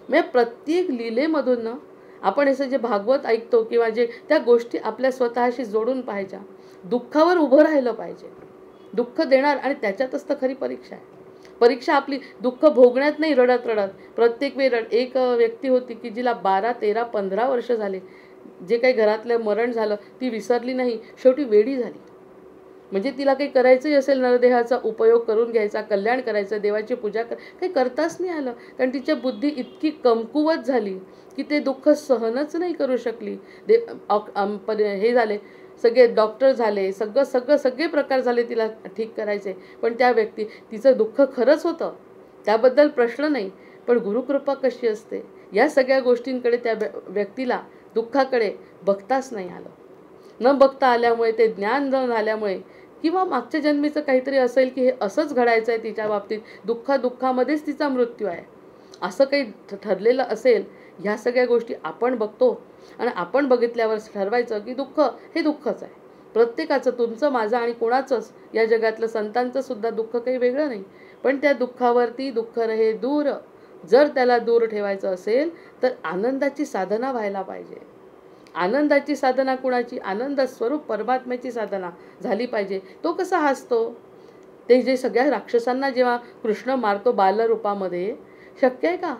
म्हणजे प्रत्येक लीलेमधून ना आपण असं जे भागवत ऐकतो किंवा जे त्या गोष्टी आपल्या स्वतःशी जोडून पाहायच्या. दुःखावर उभं राहिलं पाहिजे. दुःख देणार, आणि त्याच्यातच तर खरी परीक्षा आहे. परीक्षा आपली दुःख भोगण्यात नाही, रडत रडत प्रत्येक वेळ एक व्यक्ती होती की जिला 12, 13, 15 वर्ष झाले, जे काही घरातलं मरण झालं ती विसरली नाही, शेवटी वेडी झाली. म्हणजे तिला काही करायचंही असेल, नरदेहाचा उपयोग करून घ्यायचा, कल्याण करायचं, देवाची पूजा काही करताच नाही आलं, कारण तिची बुद्धी इतकी कमकुवत झाली की ते दुःख सहनच नाही करू शकली. हे झाले, सगळे डॉक्टर झाले, सगळे प्रकार झाले तिला ठीक करायचे, पण त्या व्यक्ती, तिचं दुःख खरंच होतं, त्याबद्दल प्रश्न नाही, पण गुरुकृपा कशी असते या सगळ्या गोष्टींकडे त्या व्यक्तीला, दुःखाकडे बघताच नाही आलं. न बघता आल्यामुळे, ते ज्ञान न झाल्यामुळे, किंवा मागच्या जन्मीचं काहीतरी असेल की हे असंच घडायचं आहे तिच्या बाबतीत, दुःखामध्येच तिचा मृत्यू आहे, असं काही ठरलेलं असेल. ह्या सगळ्या गोष्टी आपण बघतो आणि आपण बघितल्यावर ठरवायचं की दुःख हे दुःखच आहे. प्रत्येकाचं, तुमचं, माझं आणि कोणाचंच, या जगातलं संतांचं सुद्धा दुःख काही वेगळं नाही. पण त्या दुःखावरती दुःख रहे दूर, जर त्याला दूर ठेवायचं असेल तर आनंदाची साधना व्हायला पाहिजे. आनंदाची साधना कुणाची? आनंद स्वरूप परमात्म्याची साधना झाली पाहिजे. तो कसा हसतो? ते जे सगळ्या राक्षसांना जेव्हा कृष्ण मारतो बालरूपामध्ये, शक्य आहे का?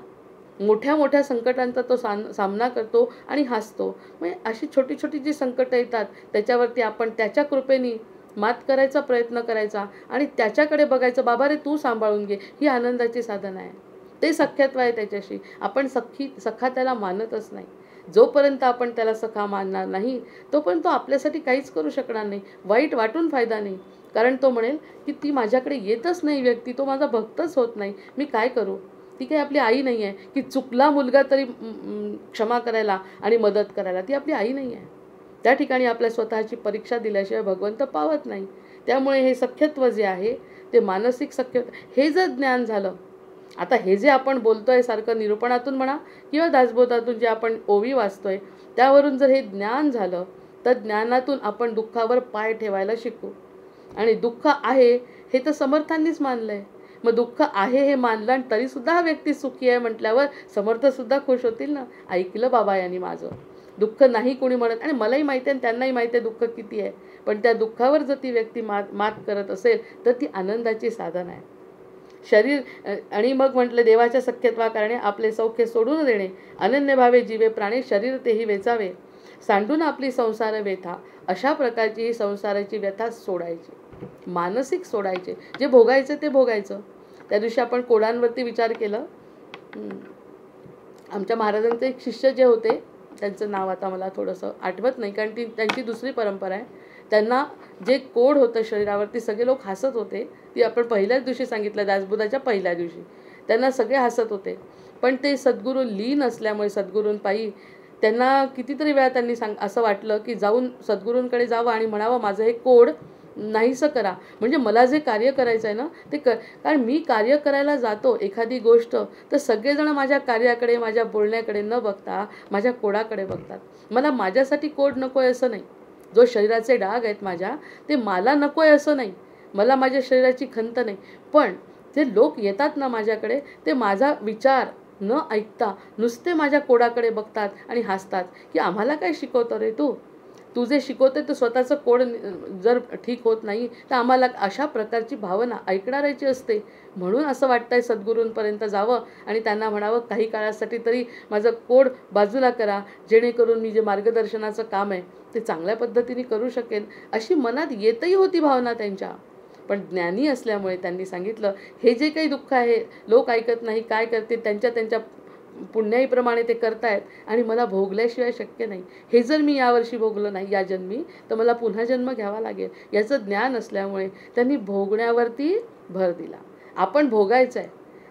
मोठ्या मोठ्या संकटांचा तो सामना करतो आणि हसतो. म्हणजे अशी छोटी छोटी जी संकटं येतात त्याच्यावरती आपण त्याच्या कृपेने मात करायचा प्रयत्न करायचा आणि त्याच्याकडे बघायचं, बाबा रे तू सांभाळून घे. ही आनंदाची साधना आहे. ते सख्यत्व आहे त्याच्याशी. आपण सखा त्याला मानतच नाही. जोपर्यंत आपण त्याला सखा मानणार नाही तोपर्यंत तो आपल्यासाठी काहीच करू शकणार नाही. वाईट वाटून फायदा नाही. कारण तो म्हणेल की ती माझ्याकडे येतच नाही व्यक्ती, तो माझा भक्तच होत नाही, मी काय करू? ती काही आपली आई नाही आहे की चुकला मुलगा तरी क्षमा करायला आणि मदत करायला. ती आपली आई नाही आहे. त्या ठिकाणी आपल्या स्वतःची परीक्षा दिल्याशिवाय भगवंत पावत नाही. त्यामुळे हे सख्यत्व जे आहे ते मानसिक सख्यत्व, हे जर ज्ञान झालं, आता हे जे आपण बोलतोय सारखं निरूपणातून म्हणा किंवा दासबोधातून जे आपण ओवी वाचतोय त्यावरून जर हे ज्ञान झालं तर ज्ञानातून आपण दुःखावर पाय ठेवायला शिकू. आणि दुःख आहे हे तर समर्थांनीच मानलंय. मग दुःख आहे हे मानलं आणि तरीसुद्धा हा व्यक्ती सुखी आहे म्हटल्यावर समर्थसुद्धा खुश होतील ना, ऐकलं बाबा यांनी माझं. दुःख नाही कोणी म्हणत, आणि मलाही माहिती आहे आणि त्यांनाही माहिती आहे दुःख किती आहे, पण त्या दुःखावर जर ती व्यक्ती मात करत असेल तर ती आनंदाची साधन आहे. शरीर आणि मग म्हटलं देवाच्या सख्यत्वाकारणे आपले सौख्य सोडून देणे, अनन्य भावे जीवे प्राणी शरीर तेही वेचावे, सांडून आपली संसार व्यथा. अशा प्रकारची ही संसाराची व्यथा सोडायची, मानसिक सोडायचे. जे भोगायचं ते भोगायचं. त्या दिवशी आपण कोडांवरती विचार केलं. आमच्या महाराजांचे एक शिष्य जे होते, त्यांचं नाव आता मला थोडंसं आठवत नाही कारण त्यांची दुसरी परंपरा आहे. त्यांना जे कोड होतं शरीरावरती सगळे लोक हसत होते. ती आपण पहिल्याच दिवशी सांगितलं, दासबोधाच्या पहिल्या दिवशी त्यांना सगळे हसत होते. पण ते सद्गुरू लीन असल्यामुळे सद्गुरूंपायी त्यांना कितीतरी वेळा त्यांनी असं वाटलं की जाऊन सद्गुरूंकडे जावं आणि म्हणावं माझं हे कोड नाहीसं करा. म्हणजे मला जे कार्य करायचं आहे ना ते कारण मी कार्य करायला जातो एखादी गोष्ट तर सगळेजण माझ्या कार्याकडे माझ्या बोलण्याकडे न बघता माझ्या कोडाकडे बघतात. मला माझ्यासाठी कोड नको आहे असं नाही. जो शरीराचे डाग आहेत माझ्या ते मला नको आहे असं नाही. मला माझ्या शरीराची खंत नाही. पण जे लोक येतात ना माझ्याकडे ते माझा विचार न ऐकता नुसते माझ्या कोडाकडे बघतात आणि हसतात की आम्हाला काय शिकवतो रे तू जे शिकवते तर स्वतःचं कोड जर ठीक होत नाही तर आम्हाला अशा प्रकारची भावना ऐकणाऱ्याची असते. म्हणून असं वाटतंय सद्गुरूंपर्यंत जावं आणि त्यांना म्हणावं काही काळासाठी तरी माझं कोड बाजूला करा, जेणेकरून मी जे मार्गदर्शनाचं काम आहे ते चांगल्या पद्धतीने करू शकेल. अशी मनात येतही होती भावना त्यांच्या. पण ज्ञानी असल्यामुळे त्यांनी सांगितलं हे जे काही दुःख आहे लोक ऐकत नाही, काय करते त्यांच्या पुण्याईप्रमाणे ते करतायत आणि मला भोगल्याशिवाय शक्य नाही. हे जर मी यावर्षी भोगलं नाही या जन्मी तर मला पुन्हा जन्म घ्यावा लागेल. याचं ज्ञान असल्यामुळे त्यांनी भोगण्यावरती भर दिला. आपण भोगायचं आहे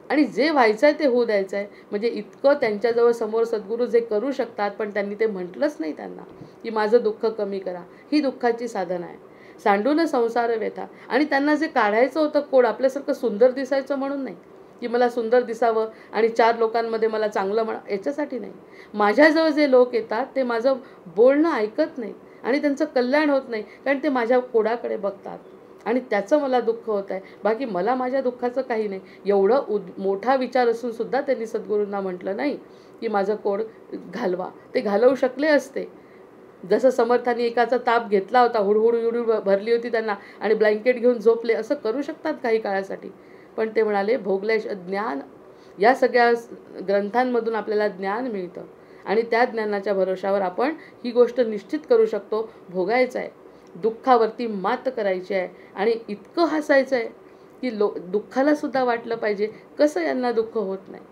आणि जे व्हायचं आहे ते होऊ द्यायचं आहे. म्हणजे इतकं त्यांच्याजवळ समोर सद्गुरू जे करू शकतात, पण त्यांनी ते म्हटलंच नाही त्यांना की माझं दुःख कमी करा. ही दुःखाची साधना आहे. सांडून संसार व्यथा. आणि त्यांना जे काढायचं होतं कोड आपल्यासारखं सुंदर दिसायचं म्हणून नाही की मला सुंदर दिसावं आणि 4 लोकांमध्ये मला चांगलं म्हणा, याच्यासाठी नाही. माझ्याजवळ जे लोक येतात ते माझं बोलणं ऐकत नाहीत आणि त्यांचं कल्याण होत नाही कारण ते माझ्या कोडाकडे बघतात आणि त्याचं मला दुःख होत आहे. बाकी मला माझ्या दुःखाचं काही नाही. एवढं मोठा विचार असून सुद्धा त्यांनी सद्गुरूंना म्हटलं नाही की माझं कोड घालवा. ते घालवू शकले असते. जसं समर्थांनी एकाचा ताप घेतला होता, हुडहुड भरली होती त्यांना आणि ब्लँकेट घेऊन झोपले, असं करू शकतात काही काळासाठी. पण ते म्हणाले भोगल्याशिवाय ज्ञान, या सगळ्या ग्रंथांमधून आपल्याला ज्ञान मिळतं आणि त्या ज्ञानाच्या भरोशावर आपण ही गोष्ट निश्चित करू शकतो. भोगायचं आहे, दुःखावरती मात करायची आहे आणि इतकं हसायचं आहे की दुःखाला सुद्धा वाटलं पाहिजे कसं यांना दुःख होत नाही.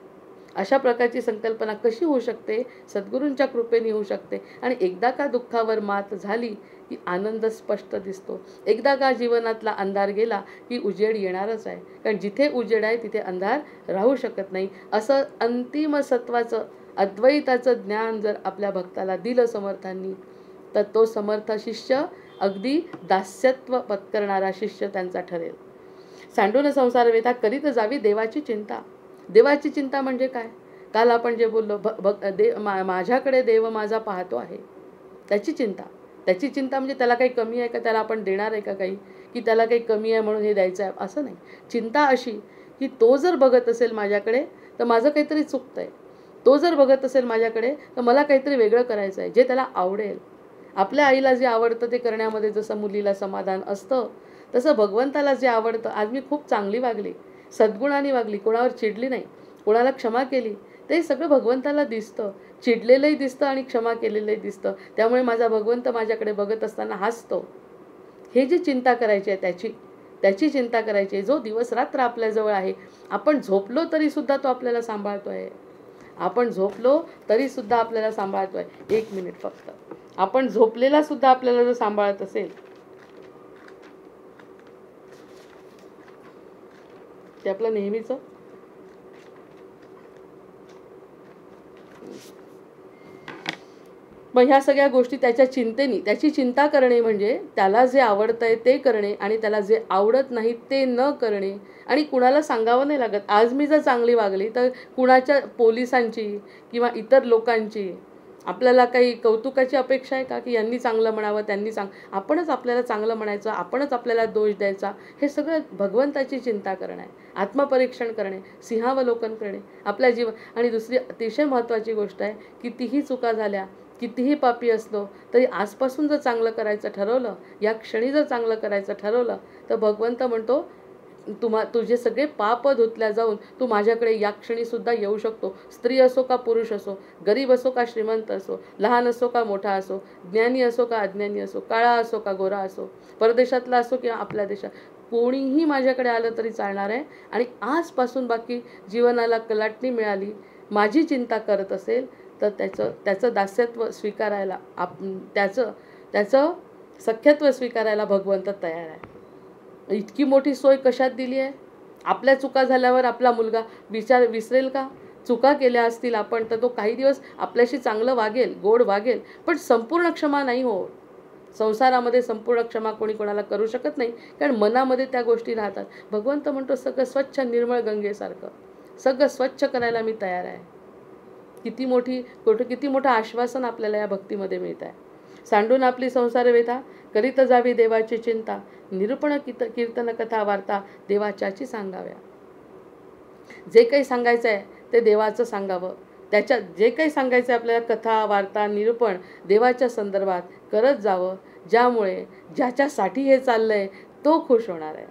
अशा प्रकारची संकल्पना कशी होऊ शकते? सद्गुरूंच्या कृपेने होऊ शकते. आणि एकदा का दुःखावर मात झाली की आनंद स्पष्ट दिसतो. एकदा का जीवनातला अंधार गेला की उजेड येणारच आहे. कारण जिथे उजेड आहे तिथे अंधार राहू शकत नाही. असं अंतिम सत्वाचं अद्वैताचं ज्ञान जर आपल्या भक्ताला दिलं समर्थांनी तर तो समर्थ शिष्य अगदी दास्यत्व पत्करणारा शिष्य त्यांचा ठरेल. सांडून संसार व्यथा करीत जावी देवाची चिंता. देवाची चिंता म्हणजे काय? काल आपण जे बोललो माझ्याकडे देव माझा पाहतो आहे, त्याची चिंता. त्याची चिंता म्हणजे त्याला काही कमी आहे का, त्याला आपण देणार आहे का काही, की त्याला काही कमी आहे म्हणून हे द्यायचं आहे असं नाही. चिंता अशी की तो जर बघत असेल माझ्याकडे तर माझं काहीतरी चुकतं आहे. तो जर बघत असेल माझ्याकडे तर मला काहीतरी वेगळं करायचं आहे, जे त्याला आवडेल. आपल्या आईला जे आवडतं ते करण्यामध्ये जसं मुलीला समाधान असतं, तसं भगवंताला जे आवडतं, आज मी खूप चांगली वागली, सद्गुणाने वागली, कोणावर चिडली नाही, कोणाला क्षमा केली, ते सगळं भगवंताला दिसतं. चिडलेलंही दिसतं आणि क्षमा केलेलंही दिसतं. त्यामुळे माझा भगवंत माझ्याकडे बघत असताना हसतो. हे जी चिंता करायची आहे त्याची चिंता करायची आहे. जो दिवस रात्र आपल्याजवळ आहे, आपण झोपलो तरीसुद्धा तो आपल्याला सांभाळतो आहे. आपण झोपलो तरीसुद्धा आपल्याला सांभाळतो आहे. 1 मिनिट फक्त. आपण झोपलेला सुद्धा आपल्याला जर सांभाळत असेल, ते आपलं नेहमीचं मग ह्या सगळ्या गोष्टी त्याच्या चिंतेने, त्याची चिंता करणे म्हणजे त्याला जे आवडतंय ते करणे आणि त्याला जे आवडत नाही ते न करणे. आणि कुणाला सांगावं नाही लागत. आज मी जर चांगली वागली तर कुणाच्या, पोलिसांची किंवा इतर लोकांची आपल्याला काही कौतुकाची अपेक्षा आहे का, की यांनी चांगलं म्हणावं, त्यांनी आपणच आपल्याला चांगलं म्हणायचं, आपणच आपल्याला दोष द्यायचा. हे सगळं भगवंताची चिंता करणे, आत्मपरीक्षण करणे, सिंहावलोकन करणे आपल्या जीवन. आणि दुसरी अतिशय महत्त्वाची गोष्ट आहे, कितीही चुका झाल्या, कितीही पापी असलो तरी आजपासून जर चांगलं करायचं ठरवलं, या क्षणी जर चांगलं करायचं ठरवलं, तर भगवंत म्हणतो तुझे सगळे पाप धुतल्या जाऊन तू माझ्याकडे या क्षणीसुद्धा येऊ शकतो. स्त्री असो का पुरुष असो, गरीब असो का श्रीमंत असो, लहान असो का मोठा असो, ज्ञानी असो का अज्ञानी असो, काळा असो का गोरा असो, परदेशातला असो किंवा आपल्या देशात, कोणीही माझ्याकडे आलं तरी चालणार आहे. आणि आजपासून बाकी जीवनाला कलाटणी मिळाली, माझी चिंता करत असेल तर त्याचं दास्यत्व स्वीकारायला, त्याचं सख्यत्व स्वीकारायला भगवंत तयार आहे. इतकी मोठी सोय कशात दिली आहे? आपल्या चुका झाल्यावर आपला मुलगा विसरेल का? चुका केल्या असतील आपण तर तो काही दिवस आपल्याशी चांगलं वागेल, गोड वागेल, पण संपूर्ण क्षमा नाही हो. संसारामध्ये संपूर्ण क्षमा कोणी कोणाला करू शकत नाही, कारण मनामध्ये त्या गोष्टी राहतात. भगवंत म्हणतो सगळं स्वच्छ निर्मळ गंगेसारखं सगळं स्वच्छ करायला मी तयार आहे. किती मोठं आश्वासन आपल्याला या भक्तीमध्ये मिळत आहे. सांडून आपली संसार व्यथा, करीत जावी देवाची चिंता, निरूपण कीर्तन कथा वार्ता देवाच्याची सांगाव्या. जे काही सांगायचं आहे ते देवाचं सांगावं. त्याच्यात जे काही सांगायचं आहे आपल्याला, कथा वार्ता निरूपण देवाच्या संदर्भात करत जावं, ज्यामुळे ज्याच्यासाठी हे चाललंय तो खुश होणार आहे.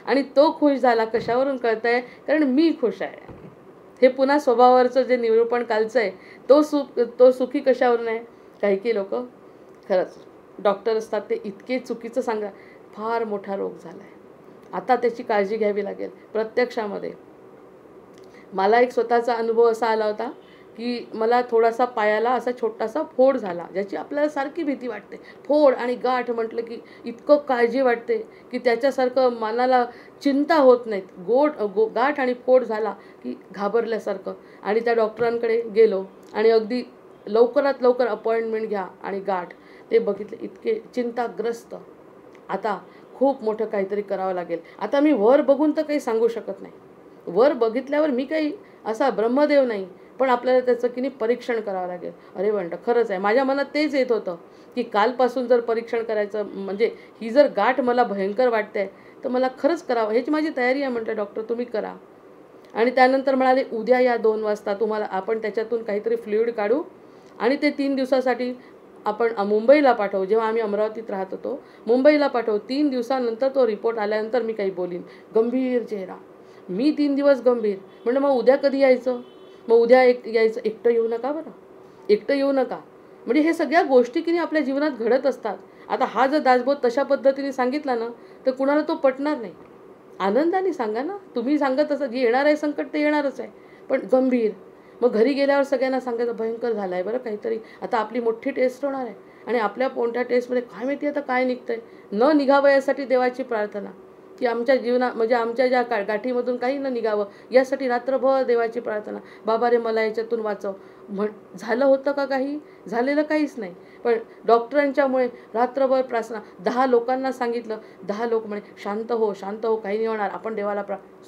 आणि तो खुश झाला कशावरून कळतंय? कारण मी खुश आहे. हे पुन्हा स्वभावावरचं जे निरूपण कालचं आहे, तो सुखी कशावरून आहे? काही लोक खरंच डॉक्टर असतात, ते इतके चुकीचं सांगा, फार मोठा रोग झाला आहे, आता त्याची काळजी घ्यावी लागेल. प्रत्यक्षामध्ये मला एक स्वतःचा अनुभव असा आला होता की मला थोडासा पायाला असा छोटासा फोड झाला, ज्याची आपल्याला सारखी भीती वाटते. फोड आणि गाठ म्हटलं की इतकं काळजी वाटते की त्याच्यासारखं मनाला चिंता होत नाहीत. गाठ आणि फोड झाला की घाबरल्यासारखं. आणि त्या डॉक्टरांकडे गेलो आणि अगदी लवकरात लवकर अपॉइंटमेंट घ्या आणि गाठ. ते बघितले, इतके चिंताग्रस्त. आता खूप मोठं काहीतरी करावं लागेल. आता मी वर बघून तर काही सांगू शकत नाही. वर बघितल्यावर मी काही असा ब्रह्मदेव नाही, पण आपल्याला त्याचं की नाही परीक्षण करावं लागेल. अरे म्हणतं खरंच आहे. माझ्या मनात तेच येत होतं की कालपासून जर परीक्षण करायचं, म्हणजे ही जर गाठ मला भयंकर वाटते तर मला खरंच करावं, ह्याची माझी तयारी आहे. म्हटलं डॉक्टर तुम्ही करा. आणि त्यानंतर म्हणाले उद्या या 2 वाजता तुम्हाला आपण त्याच्यातून काहीतरी फ्लुइड काढू आणि ते 3 दिवसासाठी आपण मुंबईला पाठवू. जेव्हा आम्ही अमरावतीत राहत होतो, मुंबईला पाठवू. 3 दिवसानंतर तो रिपोर्ट आल्यानंतर मी काही बोलीन. गंभीर चेहरा. मी 3 दिवस गंभीर. म्हणलं मग उद्या कधी यायचं? मग उद्या यायचं. एकटं येऊ नका बरं, एकटं येऊ नका. म्हणजे हे सगळ्या गोष्टी की नाही आपल्या जीवनात घडत असतात. आता हा जर दासबोध तशा पद्धतीने सांगितला ना तर कुणाला तो पटणार नाही. आनंदाने सांगा ना, तुम्ही सांगत असं जे येणार आहे संकट ते येणारच आहे, पण गंभीर. मग घरी गेल्यावर सगळ्यांना सांगायचं भयंकर झालं आहे बरं काहीतरी, आता आपली मोठी टेस्ट होणार आहे आणि आपल्या कोणत्या टेस्टमध्ये काय माहिती आता काय निघतंय. न निघावं यासाठी देवाची प्रार्थना की आमच्या जीवनात, म्हणजे आमच्या ज्या गाठीमधून काही न निघावं यासाठी रात्रभर देवाची प्रार्थना. बाबा रे मला याच्यातून वाचव. झालं होतं का काही? झालेलं काहीच नाही. पण डॉक्टरांच्यामुळे रात्रभर प्रार्थना. 10 लोकांना सांगितलं, 10 लोक म्हणे शांत हो शांत हो, काही नाही होणार, आपण देवाला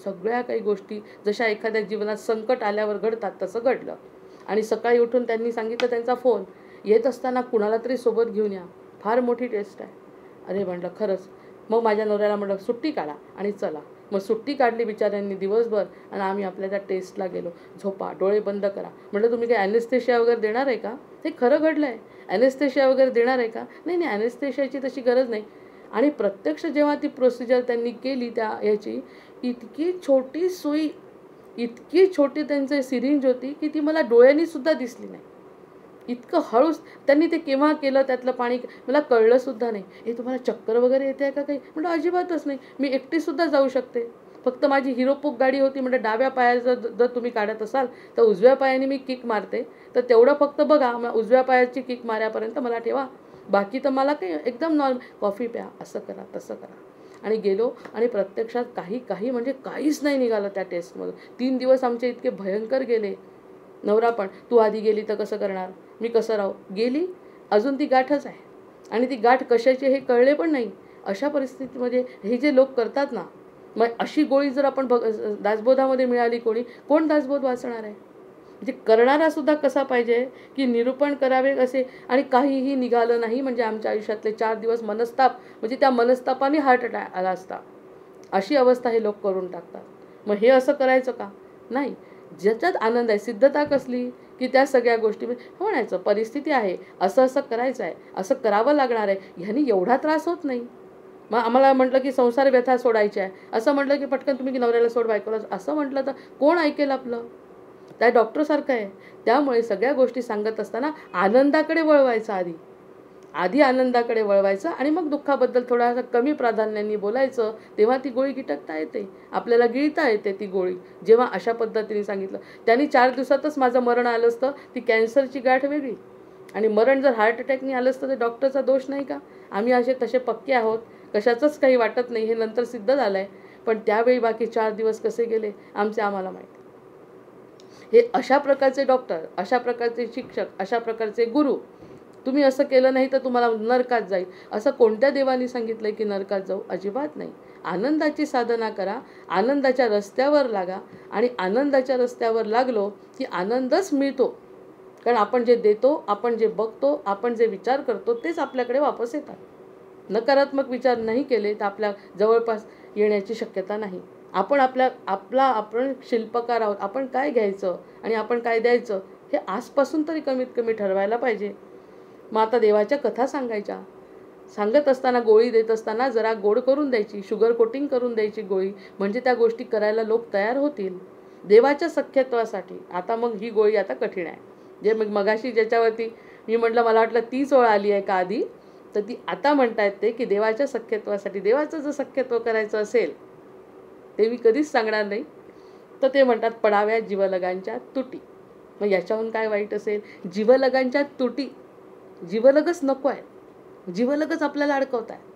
सगळ्या काही गोष्टी जशा एखाद्या जीवनात संकट आल्यावर घडतात तसं घडलं. आणि सकाळी उठून त्यांनी सांगितलं, त्यांचा फोन येत असताना कुणाला तरी सोबत घेऊन या, फार मोठी टेस्ट आहे. अरे म्हटलं खरंच मग माझ्या नवऱ्याला म्हटलं सुट्टी काढा आणि चला. मग सुट्टी काढली बिचाऱ्यांनी दिवसभर आणि आम्ही आपल्या त्या टेस्टला गेलो. झोपा, डोळे बंद करा. म्हटलं तुम्ही काही ॲनेस्थेशिया वगैरे देणार आहे का? हे खरं घडलं आहे. ॲनेस्थेशिया वगैरे देणार आहे का? नाही नाही, ॲनेस्थेशियाची तशी गरज नाही. आणि प्रत्यक्ष जेव्हा ती प्रोसिजर त्यांनी केली त्या याची, इतकी छोटी सुई, इतकी छोटी त्यांचं सिरिंज होती की ती मला डोळ्यांनी सुद्धा दिसली नाही. इतकं हळूच त्यांनी ते केव्हा केलं, त्यातलं पाणी मला कळलंसुद्धा नाही. हे तुम्हाला चक्कर वगैरे येते आहे का काही? म्हटलं अजिबातच नाही, मी एकटीसुद्धा जाऊ शकते. फक्त माझी हिरोपूक गाडी होती. म्हणजे डाव्या पायाचं जर तुम्ही काढत असाल तर उजव्या पायाने मी किक मारते, तर तेवढं फक्त बघा, उजव्या पायाची किक माऱ्यापर्यंत मला ठेवा. बाकी तर मला काही एकदम नॉर्मल, कॉफी प्या, असं करा तसं करा. आणि गेलो आणि प्रत्यक्षात काही म्हणजे काहीच नाही निघालं त्या टेस्टमधून. 3 दिवस आमचे इतके भयंकर गेले. नवरा पण, तू आधी गेली तर कसं करणार, मी कसं राहू. गेली, अजून ती गाठच आहे आणि ती गाठ कशाची हे कळले पण नाही. अशा परिस्थितीमध्ये हे जे लोक करतात ना, मग अशी गोळी जर आपण दासबोधामध्ये मिळाली, कोण दासबोध वाचणार आहे. म्हणजे करणारासुद्धा कसा पाहिजे की निरूपण करावे असे. आणि काहीही निघालं नाही म्हणजे आमच्या आयुष्यातले 4 दिवस मनस्ताप, म्हणजे त्या मनस्तापाने हार्ट अटॅक आला असता, अशी अवस्था हे लोक करून टाकतात. मग हे असं करायचं का? नाही. ज्याच्यात आनंद आहे, सिद्धता कसली की त्या सगळ्या गोष्टी म्हणायचं परिस्थिती आहे, असं असं करायचं आहे, असं करावं लागणार आहे, ह्यानी एवढा त्रास होत नाही. मग आम्हाला म्हटलं की संसार व्यथा सोडायची आहे, असं म्हटलं की पटकन तुम्ही की नवऱ्याला सोड, बायकोला असं म्हटलं तर कोण ऐकेल आपलं. त्या डॉक्टरसारखं आहे. त्यामुळे सगळ्या गोष्टी सांगत असताना आनंदाकडे वळवायचं, आधी आनंदाकडे वळवायचं आणि मग दुःखाबद्दल थोडासा कमी प्राधान्याने बोलायचं. तेव्हा ती गोळी गिटकता येते, आपल्याला गिळता येते ती गोळी. जेव्हा अशा पद्धतीने सांगितलं, त्यांनी 4 दिवसातच माझं मरण आलं असतं. ती कॅन्सरची गाठ वेगळी आणि मरण जर हार्ट अटॅकने आलं असतं तर डॉक्टरचा दोष नाही का. आम्ही असे तसे पक्के आहोत, कशाचंच काही वाटत नाही, हे नंतर सिद्ध झालं आहे. पण त्यावेळी बाकी 4 दिवस कसे गेले आम्हाला माहिती. हे अशा प्रकारचे डॉक्टर, अशा प्रकारचे शिक्षक, अशा प्रकारचे गुरु, तुम्ही असं केलं नाही तर तुम्हाला नरकात जाईल. असं कोणत्या देवानी सांगितलं की नरकात जाऊ? अजिबात नाही. आनंदाची साधना करा, आनंदाच्या रस्त्यावर लागा आणि आनंदाच्या रस्त्यावर लागलो की आनंदच मिळतो. कारण आपण जे देतो, आपण जे बघतो, आपण जे विचार करतो तेच आपल्याकडे वापस येतात. नकारात्मक विचार नाही केले तर आपल्या जवळपास येण्याची शक्यता नाही. आपण शिल्पकार आहोत. आपण काय घ्यायचं आणि आपण काय द्यायचं हे आजपासून तरी कमीत कमी ठरवायला पाहिजे. मग आता देवाच्या कथा सांगायच्या, सांगत असताना, गोळी देत असताना जरा गोड करून द्यायची, शुगर कोटिंग करून द्यायची गोळी, म्हणजे त्या गोष्टी करायला लोक तयार होतील देवाच्या सख्यत्वासाठी. आता मग ही गोळी आता कठीण आहे. जे मगाशी ज्याच्यावरती मी म्हटलं मला वाटलं 30 ओळ आली आहे का आधी, तर ती आता म्हणतायत ते की देवाच्या सख्यत्वासाठी, देवाचं जर सख्यत्व करायचं असेल ते मी कधीच सांगणार नाही. तर ते म्हणतात पडाव्या जीवलगांच्या तुटी. मग याच्याहून काय वाईट असेल. जीवलगांच्या तुटी, जीवलगच नको आहे, जीवलगच आपल्याला अडकवत आहे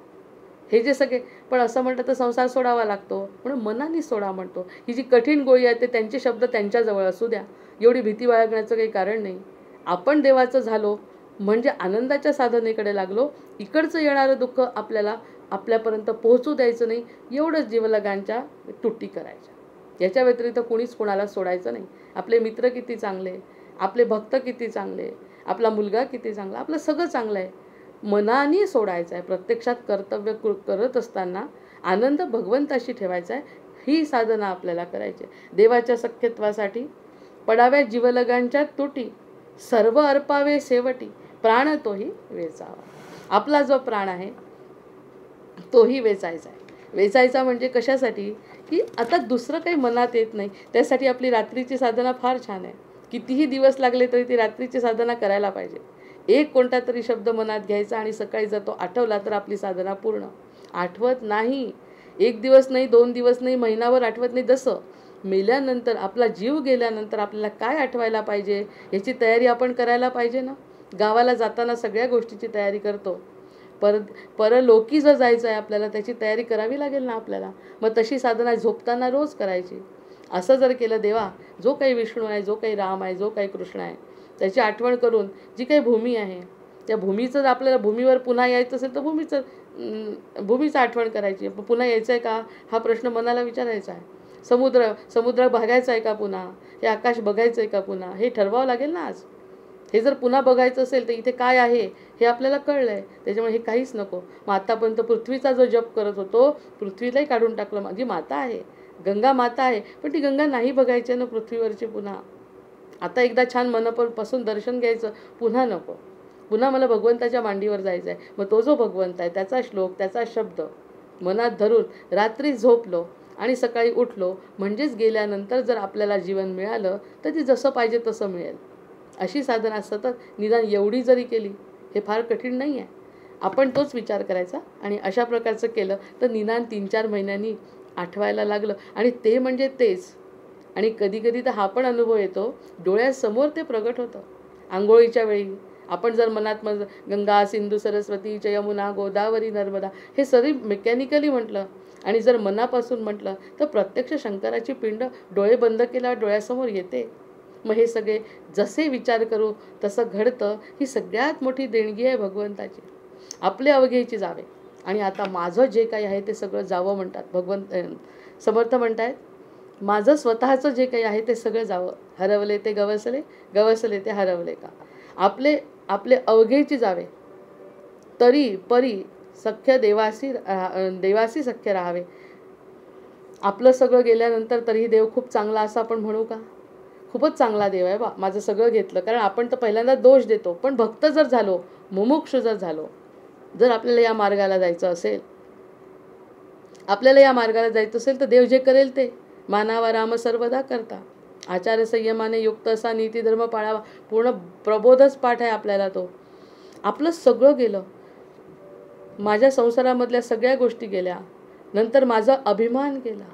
हे जे सगळे. पण असं म्हटलं तर संसार सोडावा लागतो, म्हणून मनाने सोडा म्हणतो. ही जी कठीण गोळी आहे ते त्यांचे शब्द त्यांच्याजवळ असू द्या, एवढी भीती बाळगण्याचं काही कारण नाही. आपण देवाचं झालो म्हणजे आनंदाच्या साधनेकडे लागलो. इकडचं येणारं दुःख आपल्यापर्यंत पोहोचू द्यायचं नाही, एवढंच जीवलगांच्या तुटी करायच्या. याच्या व्यतिरिक्त कुणीच कोणाला सोडायचं नाही. आपले मित्र किती चांगले, आपले भक्त किती चांगले, आपला मुलगा किती चांगला, आपलं सगळं चांगलं आहे, मनाने सोडायचं आहे. प्रत्यक्षात कर्तव्य करत असताना आनंद भगवंताशी ठेवायचा आहे. ही साधना आपल्याला करायची. देवाच्या सख्यत्वासाठी पडाव्या जीवलगांच्या तुटी, सर्व अर्पावे शेवटी, प्राण तोही वेचावा. आपला जो प्राण आहे तोही वेचायचा आहे. वेचायचा म्हणजे कशासाठी की आता दुसरं काही मनात येत नाही. त्यासाठी आपली रात्रीची साधना फार छान आहे. कितीही दिवस लागले तरी ती रात्रीची साधना करायला पाहिजे. एक कोणता तरी शब्द मनात घ्यायचा आणि सकाळी जर तो आठवला तर आपली साधना पूर्ण. आठवत नाही, 1 दिवस नाही, 2 दिवस नाही, महिनाभर आठवत नाही. जसं मेल्यानंतर, आपला जीव गेल्यानंतर आपल्याला काय आठवायला पाहिजे याची तयारी आपण करायला पाहिजे ना. गावाला जाताना सगळ्या गोष्टीची तयारी करतो. परलोकी जर जायचं आहे आपल्याला, त्याची तयारी करावी लागेल ना आपल्याला. मग तशी साधना झोपताना रोज करायची. असं जर केलं, देवा जो काही विष्णू आहे, जो काही राम आहे, जो काही कृष्ण आहे, त्याची आठवण करून जी काही भूमी आहे त्या भूमीचं, आपल्याला भूमीवर पुन्हा यायचं असेल तर भूमीचं आठवण करायची. पुन्हा यायचं आहे का हा प्रश्न मनाला विचारायचा आहे. समुद्र बघायचा आहे का पुन्हा, हे आकाश बघायचं आहे का पुन्हा, हे ठरवावं लागेल ना आज. हे जर पुन्हा बघायचं असेल तर इथे काय आहे हे आपल्याला कळलं आहे. त्याच्यामुळे हे काहीच नको. मग आतापर्यंत पृथ्वीचा जो जप करत होतो, पृथ्वीलाही काढून टाकलं. माझी माता आहे, गंगा माता आहे, पण ती गंगा नाही बघायची ना पृथ्वीवरची पुन्हा. आता एकदा छान मनापासून दर्शन घ्यायचं, पुन्हा नको. पुन्हा मला भगवंताच्या मांडीवर जायचं आहे. मग तो जो भगवंत आहे, त्याचा श्लोक, त्याचा शब्द मनात धरून रात्री झोपलो आणि सकाळी उठलो, म्हणजेच गेल्यानंतर जर आपल्याला जीवन मिळालं तर ते जसं पाहिजे तसं मिळेल. अशी साधना सतत निदान एवढी जरी केली, हे फार कठीण नाही आहे. आपण तोच विचार करायचा आणि अशा प्रकारचं केलं तर निदान 3-4 महिन्यांनी आठवायला लागलं. आणि ते म्हणजे तेच. आणि कधीकधी तर हा पण अनुभव येतो, डोळ्यासमोर ते प्रगट होतं. आंघोळीच्या वेळी आपण जर मनात गंगा, सिंधू, सरस्वती, च यमुना, गोदावरी, नर्मदा हे सगळी मेकॅनिकली म्हटलं आणि जर मनापासून म्हटलं तर प्रत्यक्ष शंकराची पिंड डोळे बंद केल्यावर डोळ्यासमोर येते. मग हे सगळे जसे विचार करू तसं घडतं. ही सगळ्यात मोठी देणगी आहे भगवंताची. आपले अवघेची जावे. आणि आता माझं जे काही आहे ते सगळं जावं म्हणतात भगवंत. समर्थ म्हणतायत, माझं स्वतःचं जे काही आहे ते सगळं जावं. हरवले ते गवसले, गवसले ते हरवले का. आपले आपले अवघेची जावे, तरी परी सख्य देवासी सख्य राहावे. आपलं सगळं गेल्यानंतर तरीही देव खूप चांगला असं आपण म्हणू का. खूपच चांगला देव आहे बा, माझं सगळं घेतलं. कारण आपण तर पहिल्यांदा दोष देतो. पण भक्त जर झालो, मुमुक्ष जर झालो, जर आपल्याला या मार्गाला जायचं असेल, तर देव जे करेल ते मानावा राम सर्वदा करता. आचार संयमाने युक्त असा नीती धर्म पाळावा. पूर्ण प्रबोधच पाठ आहे आपल्याला तो. आपलं सगळं गेलं, माझ्या संसारामधल्या सगळ्या गोष्टी गेल्या, नंतर माझा अभिमान गेला.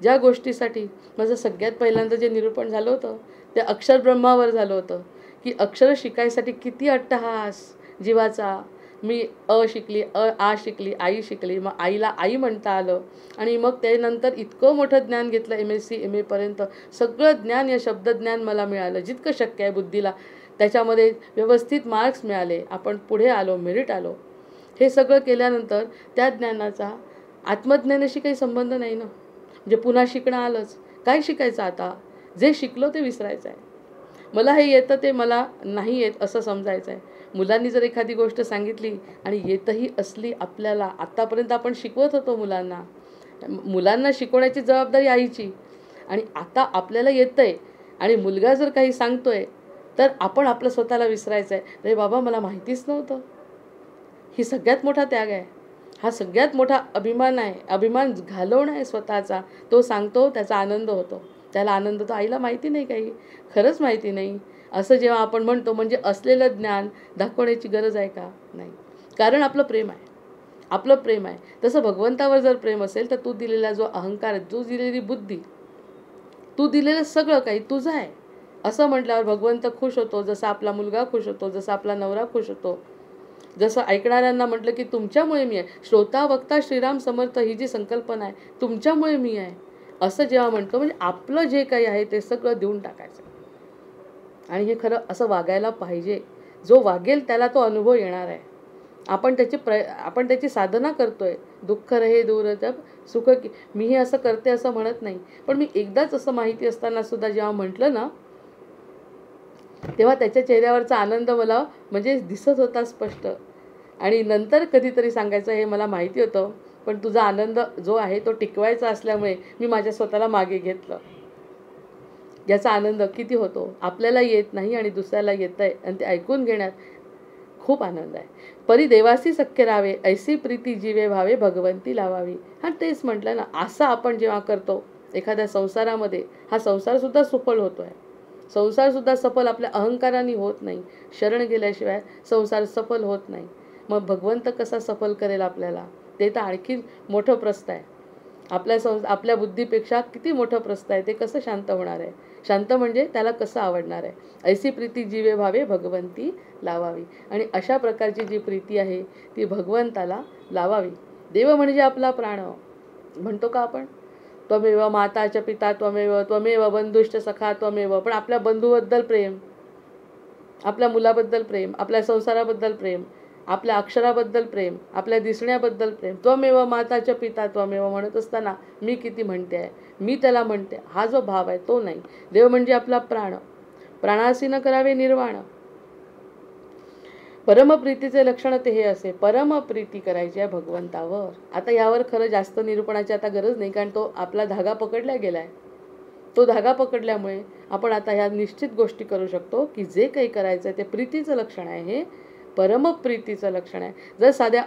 ज्या गोष्टीसाठी माझं सगळ्यात पहिल्यांदा जे निरूपण झालं होतं ते अक्षर ब्रह्मावर झालं होतं, की अक्षर शिकायसाठी किती अट्टहास जीवाचा. मी शिकली, आ शिकली, आई शिकली, मग आईला आई म्हणता आलं आणि मग त्यानंतर इतकं मोठं ज्ञान घेतलं, MSc MA पर्यंत सगळं ज्ञान, या शब्दज्ञान मला मिळालं जितकं शक्य आहे बुद्धीला. त्याच्यामध्ये व्यवस्थित मार्क्स मिळाले, आपण पुढे आलो, मेरिट आलो. हे सगळं केल्यानंतर त्या ज्ञानाचा आत्मज्ञानाशी काही संबंध नाही ना. म्हणजे पुन्हा शिकणं आलंच. काय शिकायचं आता. जे शिकलो ते विसरायचं आहे. मला हे येतं ते मला नाही येत असं समजायचं आहे. मुलांनी जर एखादी गोष्ट सांगितली आणि येतही असली आपल्याला, आत्तापर्यंत आपण शिकवत होतो मुलांना शिकवण्याची जबाबदारी आईची, आणि आता आपल्याला येतं आहे आणि मुलगा जर काही सांगतोय तर आपण आपलं स्वतःला विसरायचं आहे. रे बाबा मला माहितीच नव्हतं. ही सगळ्यात मोठा त्याग आहे. हा सगळ्यात मोठा अभिमान आहे. अभिमान घालवणं आहे स्वतःचा. तो सांगतो, त्याचा आनंद होतो, त्याला आनंद होतो. आईला माहिती नाही, काही खरंच माहिती नाही असं जेव्हा आपण म्हणतो, म्हणजे असलेलं ज्ञान दाखवण्याची गरज आहे का. नाही, कारण आपलं प्रेम आहे. आपलं प्रेम आहे. तसं भगवंतावर जर प्रेम असेल तर तू दिलेला जो अहंकार, तू दिलेली बुद्धी, तू दिलेलं सगळं काही तुझं आहे असं म्हटल्यावर भगवंत खुश होतो. जसा आपला मुलगा खुश होतो, जसा आपला नवरा खुश होतो, जसं ऐकणाऱ्यांना म्हटलं की तुमच्यामुळे मी आहे. श्रोता वक्ता श्रीराम समर्थ ही जी संकल्पना आहे, तुमच्यामुळे मी आहे असं जेव्हा म्हणतो, म्हणजे आपलं जे काही आहे ते सगळं देऊन टाकायचं. आणि हे खरं असं वागायला पाहिजे. जो वागेल त्याला तो अनुभव येणार आहे. आपण त्याची साधना करतोय. दुःख रहे दूर जब सुख की. मीही असं करते असं म्हणत नाही, पण मी एकदाच असं माहिती असताना सुद्धा जेव्हा म्हटलं ना, तेव्हा त्याच्या चेहऱ्यावरचा आनंद मला म्हणजे दिसत होता स्पष्ट. आणि नंतर कधीतरी सांगायचं हे मला माहिती होतं, पण तुझा आनंद जो आहे तो टिकवायचा असल्यामुळे मी माझ्या स्वतःला मागे घेतलं. याचा आनंद किती होतो, आपल्याला येत नाही आणि दुसऱ्याला येत आहे, आणि ते ऐकून घेण्यात खूप आनंद आहे. परी देवासी सख्य राहावे, ऐसी प्रीती जीवे व्हावे, भगवंती लावावी. हा तेच म्हटलं ना, असं आपण जेव्हा करतो एखाद्या संसारामध्ये, हा संसारसुद्धा सफल होतो आहे. संसारसुद्धा सफल आपल्या अहंकाराने होत नाही. शरण गेल्याशिवाय संसार सफल होत नाही. मग भगवंत कसा सफल करेल आपल्याला, ते तर आणखी मोठं प्रश्न आहे. आपल्या बुद्धीपेक्षा किती मोठं प्रश्न आहे. ते कसं शांत होणार आहे. शांत म्हणजे त्याला कसं आवडणार आहे. ऐसी प्रीती जीवे व्हावे, भगवंती लावावी. आणि अशा प्रकारची जी प्रीती आहे ती भगवंताला लावावी. देव म्हणजे आपला प्राण म्हणतो का आपण. त्वमेव माता च पिता त्वमेव, त्वमेव बंधुश्च सखा त्वमेव. पण आपल्या बंधूबद्दल प्रेम, आपल्या मुलाबद्दल प्रेम, आपल्या संसाराबद्दल प्रेम, आपल्या अक्षराबद्दल प्रेम, आपल्या दिसण्याबद्दल प्रेम. त्वमेव माताच्या पिता त्वमेव म्हणत असताना मी किती म्हणते आहे, मी त्याला म्हणते, हा जो भाव आहे तो नाही. देव म्हणजे आपला प्राण. प्राणासी न करावे निर्वाण. परमप्रीतीचे लक्षण ते हे असे, परमप्रीती करायची आहे भगवंतावर. आता यावर खरं जास्त निरूपणाची आता गरज नाही, कारण तो आपला धागा पकडला गेलाय. तो धागा पकडल्यामुळे आपण आता ह्या निश्चित गोष्टी करू शकतो की जे काही करायचं ते प्रीतीचं लक्षण आहे, हे परमप्रीतीचं लक्षण आहे. जर साध्या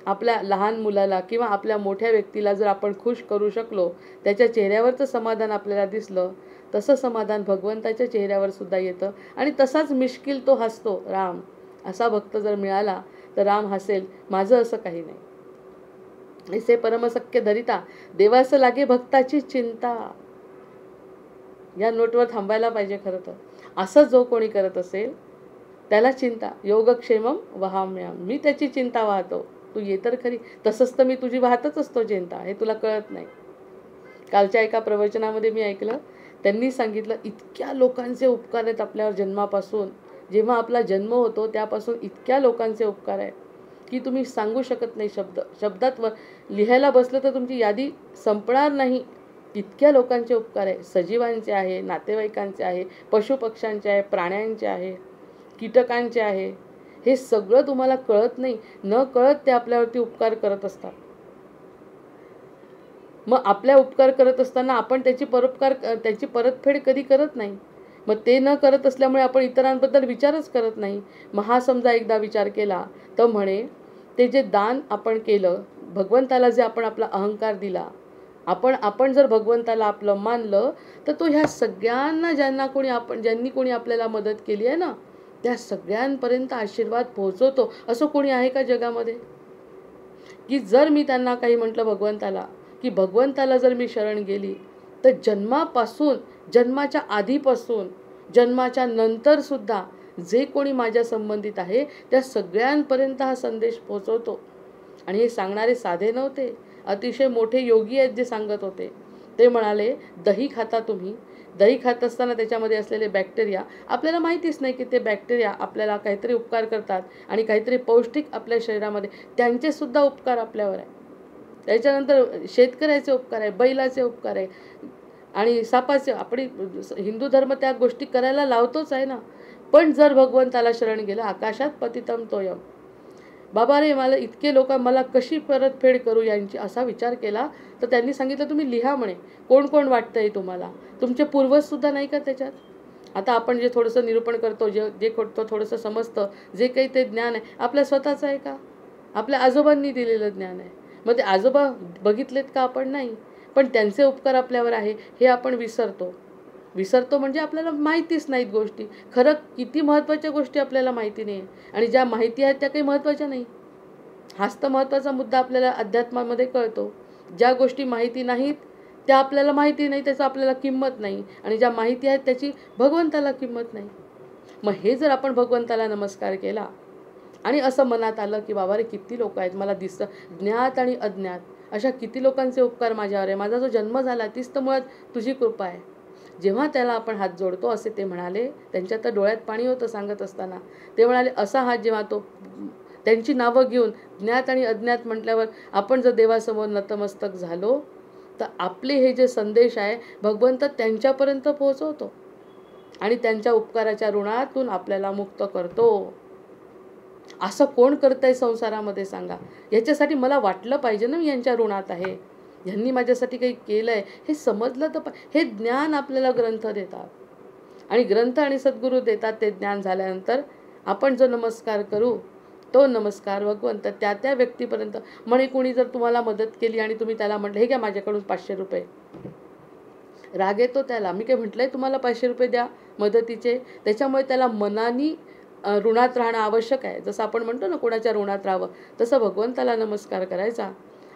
आपल्या लहान मुलाला किंवा आपल्या मोठ्या व्यक्तीला जर आपण खुश करू शकलो, त्याच्या चेहऱ्यावरचं समाधान आपल्याला दिसलं, तसं समाधान भगवंताच्या चेहऱ्यावर सुद्धा येतं. आणि तसाच मिश्किल तो हसतो राम. असा भक्त जर मिळाला तर राम हसेल, माझं असं काही नाही. ऐसे परमसख्य धरिता देवास लागे भक्ताची चिंता. या नोटवर थांबायला पाहिजे खरं तर. असं जो कोणी करत असेल त्याला चिंता, योगक्षेमम वहाम्याम, मी त्याची चिंता वाहतो. तू ये तर खरी, तसंच तर मी तुझी वाहतच असतो चिंता, हे तुला कळत नाही. कालच्या एका प्रवचनामध्ये मी ऐकलं, त्यांनी सांगितलं इतक्या लोकांचे उपकार आहेत आपल्यावर जन्मापासून. जेव्हा आपला जन्म होतो त्यापासून इतक्या लोकांचे उपकार आहे की तुम्ही सांगू शकत नाही. शब्दात लिहायला बसलं तर तुमची यादी संपणार नाही. इतक्या लोकांचे उपकार आहे. सजीवांचे आहे, नातेवाईकांचे आहे, पशुपक्ष्यांचे आहे, प्राण्यांचे आहे, कीटकांचे आहे. हे सगळं तुम्हाला कळत नाही. न कळत ते आपल्यावरती उपकार करत असतात. मग आपल्या उपकार करत असताना आपण त्याची परतफेड कधी करत नाही. मग ते न करत असल्यामुळे आपण इतरांबद्दल विचारच करत नाही. मग हा समजा एकदा विचार केला तर म्हणे, ते जे दान आपण केलं, भगवंताला जे आपण आपला अहंकार दिला, आपण जर भगवंताला आपलं मानलं, तर तो ह्या सगळ्यांना ज्यांनी कोणी आपल्याला मदत केली आहे ना, त्या सगळ्यांपर्यंत आशीर्वाद पोहोचवतो. असं कोणी आहे का जगामध्ये की जर मी त्यांना काही म्हटलं भगवंताला, की भगवंताला जर मी शरण गेली तर जन्मापासून, जन्माच्या आधीपासून, जन्माच्या नंतर सुद्धा जे कोणी माझ्या संबंधित आहे त्या सगळ्यांपर्यंत हा संदेश पोहोचवतो. आणि हे सांगणारे साधे नव्हते, अतिशय मोठे योगी आहेत जे सांगत होते. ते म्हणाले, दही खाता तुम्ही, दही खात असताना त्याच्यामध्ये असलेले बॅक्टेरिया आपल्याला माहितीच नाही की ते बॅक्टेरिया आपल्याला काहीतरी उपकार करतात आणि काहीतरी पौष्टिक आपल्या शरीरामध्ये, त्यांचे सुद्धा उपकार आपल्यावर आहे. त्याच्यानंतर शेतकऱ्याचे उपकार आहे, बैलाचे उपकार आहे आणि सापाचे. आपण हिंदू धर्म त्या गोष्टी करायला लावतोच आहे ना. पण जर भगवंताला शरण गेलं, आकाशात पतितम तोयम, बाबा रे मला इतके लोक, मला कशी परतफेड करू यांची, असा विचार केला तर त्यांनी सांगितलं तुम्ही लिहा म्हणे, कोण कोण वाटतंय तुम्हाला, तुमचे पूर्वज सुद्धा नाही का त्याच्यात. आता आपण जे थोडंसं निरूपण करतो, जे थोडंसं समजतं, जे काही ते ज्ञान आहे आपल्या स्वतःचं आहे का, आपल्या आजोबांनी दिलेलं ज्ञान आहे. मग ते आजोबा बघितलेत का आपण, नाही. पण त्यांचे उपकार आपल्यावर आहे हे आपण विसरतो म्हणजे आपल्याला माहितीच नाहीत गोष्टी. खरं किती महत्त्वाच्या गोष्टी आपल्याला माहिती नाही, आणि ज्या माहिती आहेत त्या काही महत्त्वाच्या नाही. हाच तर महत्त्वाचा मुद्दा आपल्याला अध्यात्मामध्ये कळतो. ज्या गोष्टी माहिती नाहीत त्या आपल्याला माहिती नाही, त्याचं आपल्याला किंमत नाही, आणि ज्या माहिती आहेत त्याची भगवंताला किंमत नाही. मग हे जर आपण भगवंताला नमस्कार केला आणि असं मनात आलं की बाबा रे किती लोक आहेत मला दिसतं, ज्ञात आणि अज्ञात अशा किती लोकांचे उपकार माझ्यावर आहे, माझा जो जन्म झाला तीच तर मुळात तुझी कृपा आहे. जेव्हा त्याला आपण हात जोडतो, असे ते म्हणाले, त्यांच्या तर डोळ्यात पाणी होतं सांगत असताना. ते म्हणाले असा हात जेव्हा तो त्यांची नावं घेऊन ज्ञात आणि अज्ञात म्हटल्यावर आपण जर देवासमोर नतमस्तक झालो तर आपले हे जे संदेश आहे भगवंत त्यांच्यापर्यंत पोहोचवतो आणि त्यांच्या उपकाराच्या ऋणातून आपल्याला मुक्त करतो. असं कोण करतंय संसारामध्ये सांगा. याच्यासाठी मला वाटलं पाहिजे ना मी यांच्या ऋणात आहे, ह्यांनी माझ्यासाठी काही केलं आहे हे समजलं तर हे ज्ञान आपल्याला ग्रंथ देतात, आणि ग्रंथ आणि सद्गुरू देतात. ते ज्ञान झाल्यानंतर आपण जो नमस्कार करू तो नमस्कार भगवंत त्या व्यक्तीपर्यंत. म्हणे कोणी जर तुम्हाला मदत केली आणि तुम्ही त्याला म्हटलं हे घ्या माझ्याकडून 500 रुपये, राग येतो त्याला. मी काय म्हटलंय तुम्हाला 500 रुपये द्या मदतीचे, त्याच्यामुळे त्याला मनानी ऋणात राहणं आवश्यक आहे. जसं आपण म्हणतो ना कोणाच्या ऋणात राहावं, तसं भगवंताला नमस्कार करायचा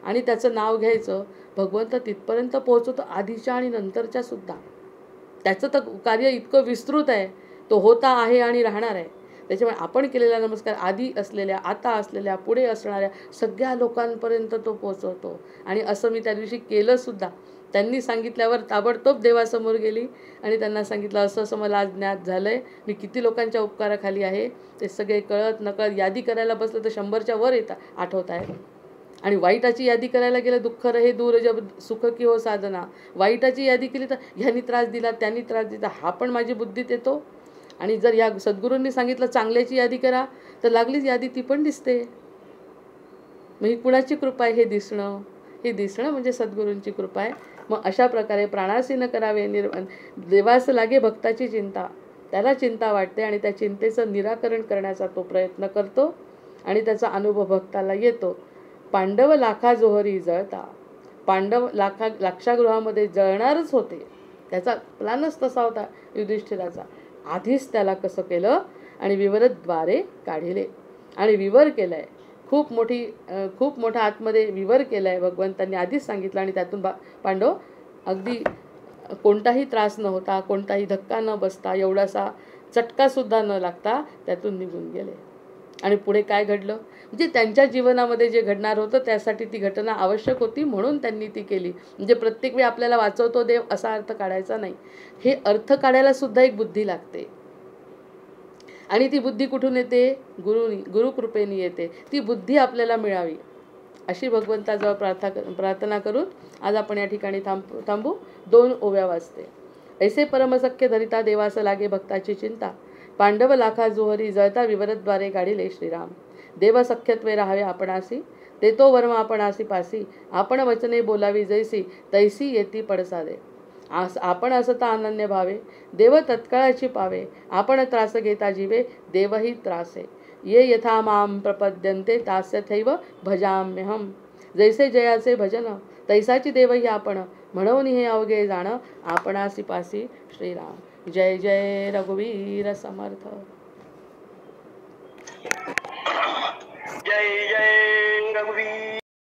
आणि त्याचं नाव घ्यायचं. भगवंत तिथपर्यंत पोहोचवतो, आधीच्या आणि नंतरच्या सुद्धा. त्याचं तर कार्य इतकं विस्तृत आहे, तो होता आहे आणि राहणार आहे. त्याच्यामुळे आपण केलेला नमस्कार आधी असलेल्या, आता असलेल्या, पुढे असणाऱ्या सगळ्या लोकांपर्यंत तो पोहोचवतो. आणि असं मी त्या दिवशी केलं सुद्धा. त्यांनी सांगितल्यावर ताबडतोब देवासमोर गेली आणि त्यांना सांगितलं असं असं मला आज ज्ञात झालं आहे, मी किती लोकांच्या उपकाराखाली आहे. ते सगळे कळत नकळत यादी करायला बसलं तर 100च्या वर आठवत आहे. आणि वाईटाची यादी करायला गेलं, दुःख रहे दूर जब सुख की हो साधना. वाईटाची यादी केली तर ह्यांनी त्रास दिला, त्यांनी त्रास दिला, हा पण माझी बुद्धीत येतो. आणि जर या सद्गुरूंनी सांगितलं चांगल्याची यादी करा तर लागलीच यादी ती पण दिसते. मग ही कुणाची कृपा आहे? हे दिसणं म्हणजे सद्गुरूंची कृपा आहे. मग अशा प्रकारे प्राणासी न करावे देवास लागे भक्ताची चिंता. त्याला चिंता वाटते आणि त्या चिंतेचं निराकरण करण्याचा तो प्रयत्न करतो आणि त्याचा अनुभव भक्ताला येतो. पांडव लाखा जोहरी जळता. पांडव लाक्षागृहामध्ये जळणारच होते. त्याचा प्लॅनच तसा होता युधिष्ठिराचा. आधीच त्याला कसं केलं आणि विवरद्वारे काढिले आणि विवर केलंय. खूप मोठा आतमध्ये विवर केलाय भगवंतांनी आधीच सांगितलं आणि त्यातून पांडव अगदी कोणताही त्रास न होता, कोणताही धक्का न बसता, एवढासा चटकासुद्धा न लागता त्यातून निघून गेले. आणि पुढे काय घडलं म्हणजे त्यांच्या जीवनामध्ये जे घडणार होतं त्यासाठी ती घटना आवश्यक होती म्हणून त्यांनी ती केली. म्हणजे प्रत्येक वेळी आपल्याला वाचवतो देव असा अर्थ काढायचा नाही. हे अर्थ काढायला सुद्धा एक बुद्धी लागते आणि ती बुद्धी कुठून येते? गुरुकृपेने येते. ती बुद्धी आपल्याला मिळावी अशी भगवंताजवळ प्रार्थना करून आज आपण या ठिकाणी थांबू. 2 ओव्या वाचते. ऐसे परमसख्य धरिता देवास लागे भक्ताची चिंता. पांडव लाखा जोहरी जळता विवरद्वारे गाडिले श्रीराम. देव सख्यत्वे राहावे आपणासी. देतो वर्म आपणासी पासी. आपण वचने बोलावी जैसी तैसी येती पडसादे. आपण असता अनन्य भावे देव तत्काळाची पावे. आपण त्रास घेता जीवे देवही त्रासे. ये यथा माम प्रपद्यन्ते तास्यथैव भजाम्यहम. जैसे जयाचे भजन तैसाची देवही आपण. म्हणून हे अवघे जाण आपणासी पासी श्रीराम. जय जय रघुवीर समर्थ.